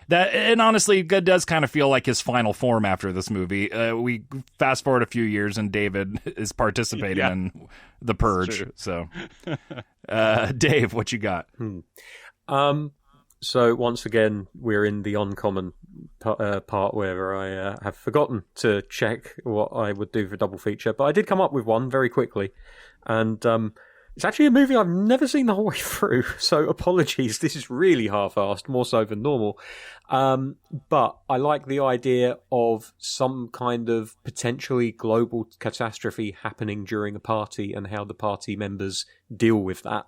A: And honestly, it does kind of feel like his final form after this movie. We fast forward a few years, and David is participating in The Purge. So, Dave, what you got?
C: So once again, we're in the uncommon part where I have forgotten to check what I would do for double feature, but I did come up with one very quickly, and it's actually a movie I've never seen the whole way through, so apologies, this is really half-assed, more so than normal. But I like the idea of some kind of potentially global catastrophe happening during a party and how the party members deal with that.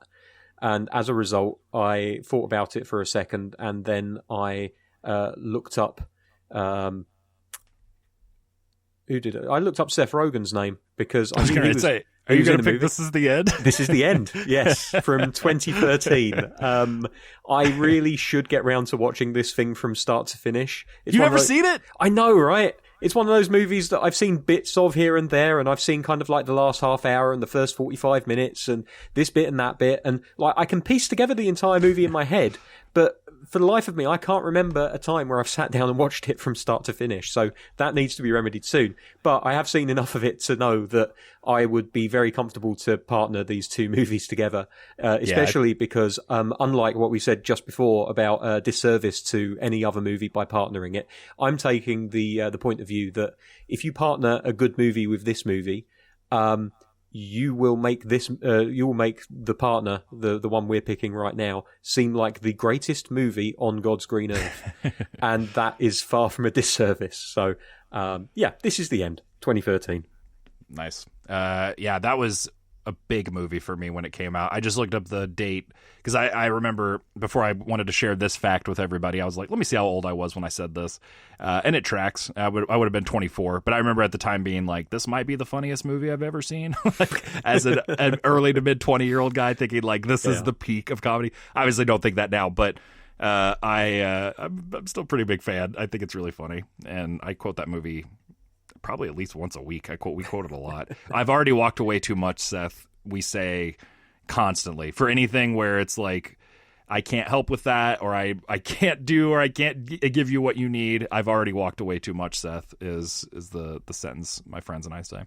C: And as a result, I thought about it for a second, and then I looked up... who did it? I looked up Seth Rogen's name, because I was
A: going to say... Are you going to pick This Is the End?
C: This Is the End, yes, from 2013. I really should get round to watching this thing from start to finish.
A: You've never seen it?
C: I know, right? It's one of those movies that I've seen bits of here and there, and I've seen kind of like the last half hour and the first 45 minutes and this bit and that bit, and like I can piece together the entire movie in my head, but for the life of me, I can't remember a time where I've sat down and watched it from start to finish. So that needs to be remedied soon. But I have seen enough of it to know that I would be very comfortable to partner these two movies together, especially because, unlike what we said just before about disservice to any other movie by partnering it, I'm taking the point of view that if you partner a good movie with this movie, you will make the partner, the one we're picking right now, seem like the greatest movie on God's green earth. And that is far from a disservice. So, this is the end. 2013.
A: Nice. That was a big movie for me when it came out. I just looked up the date because I remember before I wanted to share this fact with everybody, I was like, let me see how old I was when I said this. And it tracks. I would have been 24, but I remember at the time being like, this might be the funniest movie I've ever seen. Like, as an early to mid 20-year-old guy thinking like this is the peak of comedy. I obviously don't think that now, but I'm still a pretty big fan. I think it's really funny. And I quote that movie probably at least once a week. We quote it a lot. I've already walked away too much, Seth. We say constantly for anything where it's like, I can't help with that, or I can't do, or I can't give you what you need. I've already walked away too much, Seth, is the sentence my friends and I say.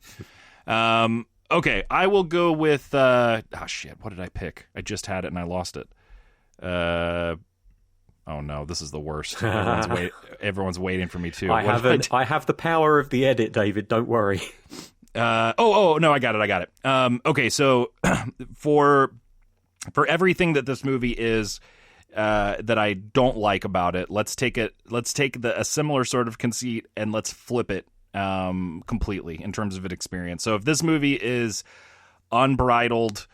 A: Okay, I will go with, what did I pick? I just had it and I lost it. Oh no, this is the worst. Everyone's waiting for me too.
C: I have the power of the edit, David. Don't worry.
A: No, I got it. Okay, so for everything that this movie is that I don't like about it, let's take a similar sort of conceit and let's flip it completely in terms of its experience. So if this movie is unbridled,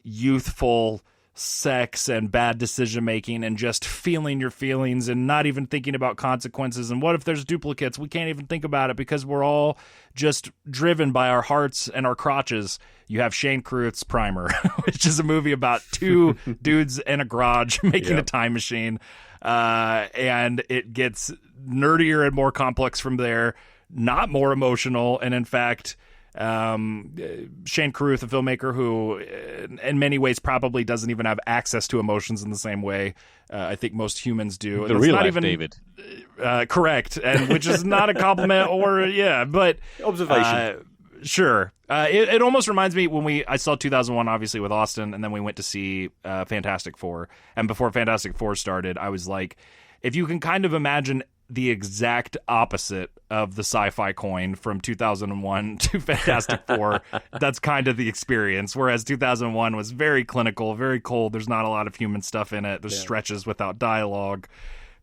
A: youthful sex and bad decision making and just feeling your feelings and not even thinking about consequences, and what if there's duplicates, we can't even think about it because we're all just driven by our hearts and our crotches, you have Shane Carruth's Primer, which is a movie about two dudes in a garage making a time machine, and it gets nerdier and more complex from there, not more emotional, and in fact Shane Carruth, a filmmaker who in many ways probably doesn't even have access to emotions in the same way I think most humans do.
B: The real life David.
A: Correct, and which is not a compliment but
C: observation.
A: Sure. It almost reminds me when I saw 2001 obviously with Austin, and then we went to see Fantastic Four, and before Fantastic Four started I was like, if you can kind of imagine the exact opposite of the sci-fi coin from 2001 to Fantastic Four, that's kind of the experience. Whereas 2001 was very clinical, very cold. There's not a lot of human stuff in it. There's stretches without dialogue.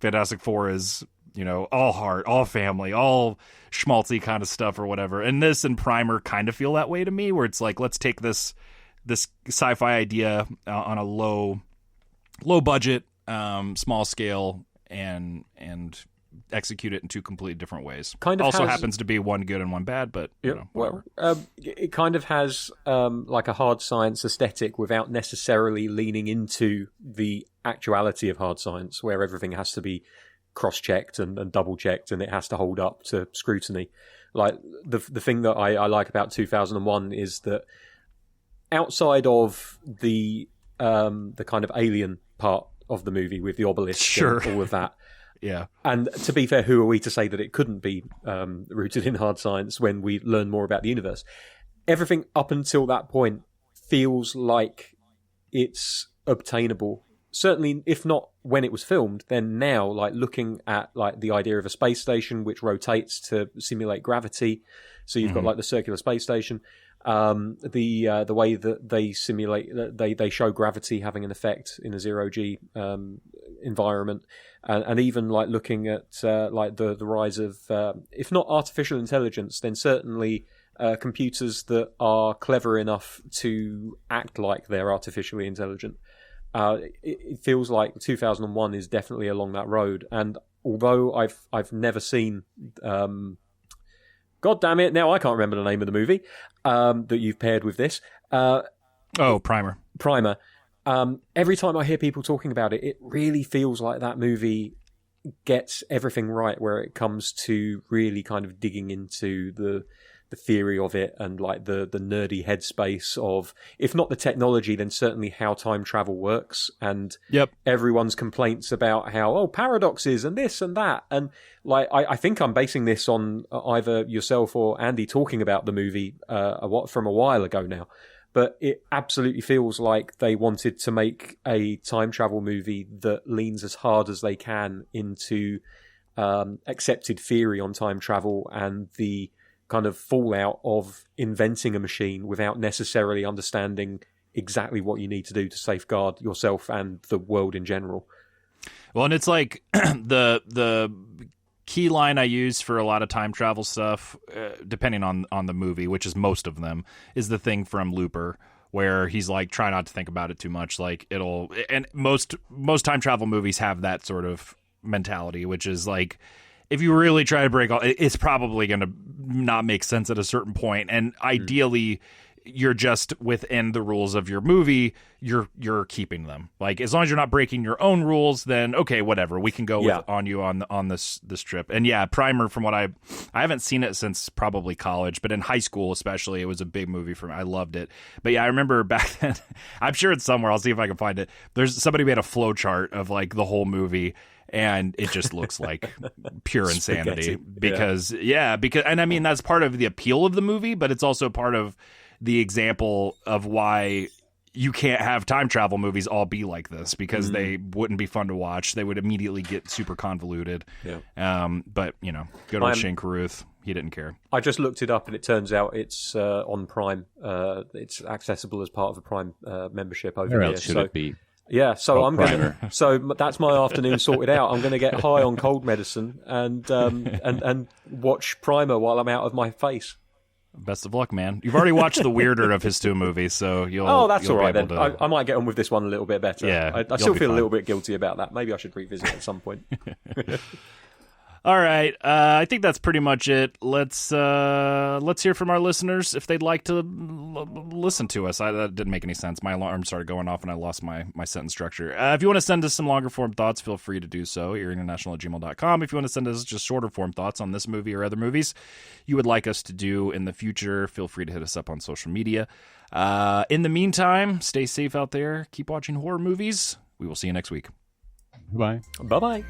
A: Fantastic Four is, all heart, all family, all schmaltzy kind of stuff or whatever. And this and Primer kind of feel that way to me, where it's like, let's take this sci-fi idea on a low budget, small scale, and execute it in two completely different ways. Happens to be one good and one bad, but whatever.
C: It kind of has like a hard science aesthetic without necessarily leaning into the actuality of hard science, where everything has to be cross-checked and double-checked, and it has to hold up to scrutiny. Like the thing that I like about 2001 is that outside of the kind of alien part of the movie with the obelisk and all of that.
A: Yeah.
C: And to be fair, who are we to say that it couldn't be rooted in hard science when we learn more about the universe? Everything up until that point feels like it's obtainable. Certainly, if not when it was filmed, then now, like looking at like the idea of a space station which rotates to simulate gravity. So you've got like the circular space station. The way that they simulate, they show gravity having an effect in a zero-G environment, and even like looking at like the rise of if not artificial intelligence, then certainly computers that are clever enough to act like they're artificially intelligent. It feels like 2001 is definitely along that road, and although I've never seen God damn it, now I can't remember the name of the movie that you've paired with this.
A: Primer.
C: Primer. Every time I hear people talking about it, it really feels like that movie gets everything right where it comes to really kind of digging into theory of it and like the nerdy headspace of, if not the technology, then certainly how time travel works, and everyone's complaints about how paradoxes and this and that, and like I think I'm basing this on either yourself or Andy talking about the movie from a while ago now. But it absolutely feels like they wanted to make a time travel movie that leans as hard as they can into accepted theory on time travel and the kind of fallout of inventing a machine without necessarily understanding exactly what you need to do to safeguard yourself and the world in general.
A: Well, and it's like the key line I use for a lot of time travel stuff, depending on the movie, which is most of them, is the thing from Looper, where he's like, try not to think about it too much. Like and most time travel movies have that sort of mentality, which is like, if you really try to break all, it's probably going to not make sense at a certain point. And ideally, you're just within the rules of your movie. You're keeping them. Like, as long as you're not breaking your own rules, then okay, whatever. We can go on this trip. And yeah, Primer, from what I haven't seen it since probably college, but in high school especially, it was a big movie for me. I loved it. But yeah, I remember back then. I'm sure it's somewhere. I'll see if I can find it. There's somebody made a flow chart of like the whole movie, and it just looks like pure insanity. Because and I mean, that's part of the appeal of the movie, but it's also part of the example of why you can't have time travel movies all be like this, because they wouldn't be fun to watch. They would immediately get super convoluted. But good old Shane Carruth, he didn't care.
C: I just looked it up, and it turns out it's on Prime. It's accessible as part of a Prime membership over here.
B: Where else should it be?
C: Yeah, so I'm gonna. So that's my afternoon sorted out. I'm gonna get high on cold medicine and watch Primer while I'm out of my face.
A: Best of luck, man. You've already watched the weirder of his two movies, so you'll.
C: Oh, that's
A: you'll
C: all right then. I might get on with this one a little bit better.
A: Yeah,
C: I still feel a little bit guilty about that. Maybe I should revisit at some point.
A: All right, I think that's pretty much it. Let's hear from our listeners if they'd like to listen to us. That didn't make any sense. My alarm started going off and I lost my sentence structure. If you want to send us some longer form thoughts, feel free to do so. eerieinternational@gmail.com. If you want to send us just shorter form thoughts on this movie or other movies you would like us to do in the future, feel free to hit us up on social media. In the meantime, stay safe out there. Keep watching horror movies. We will see you next week.
B: Bye.
C: Bye-bye.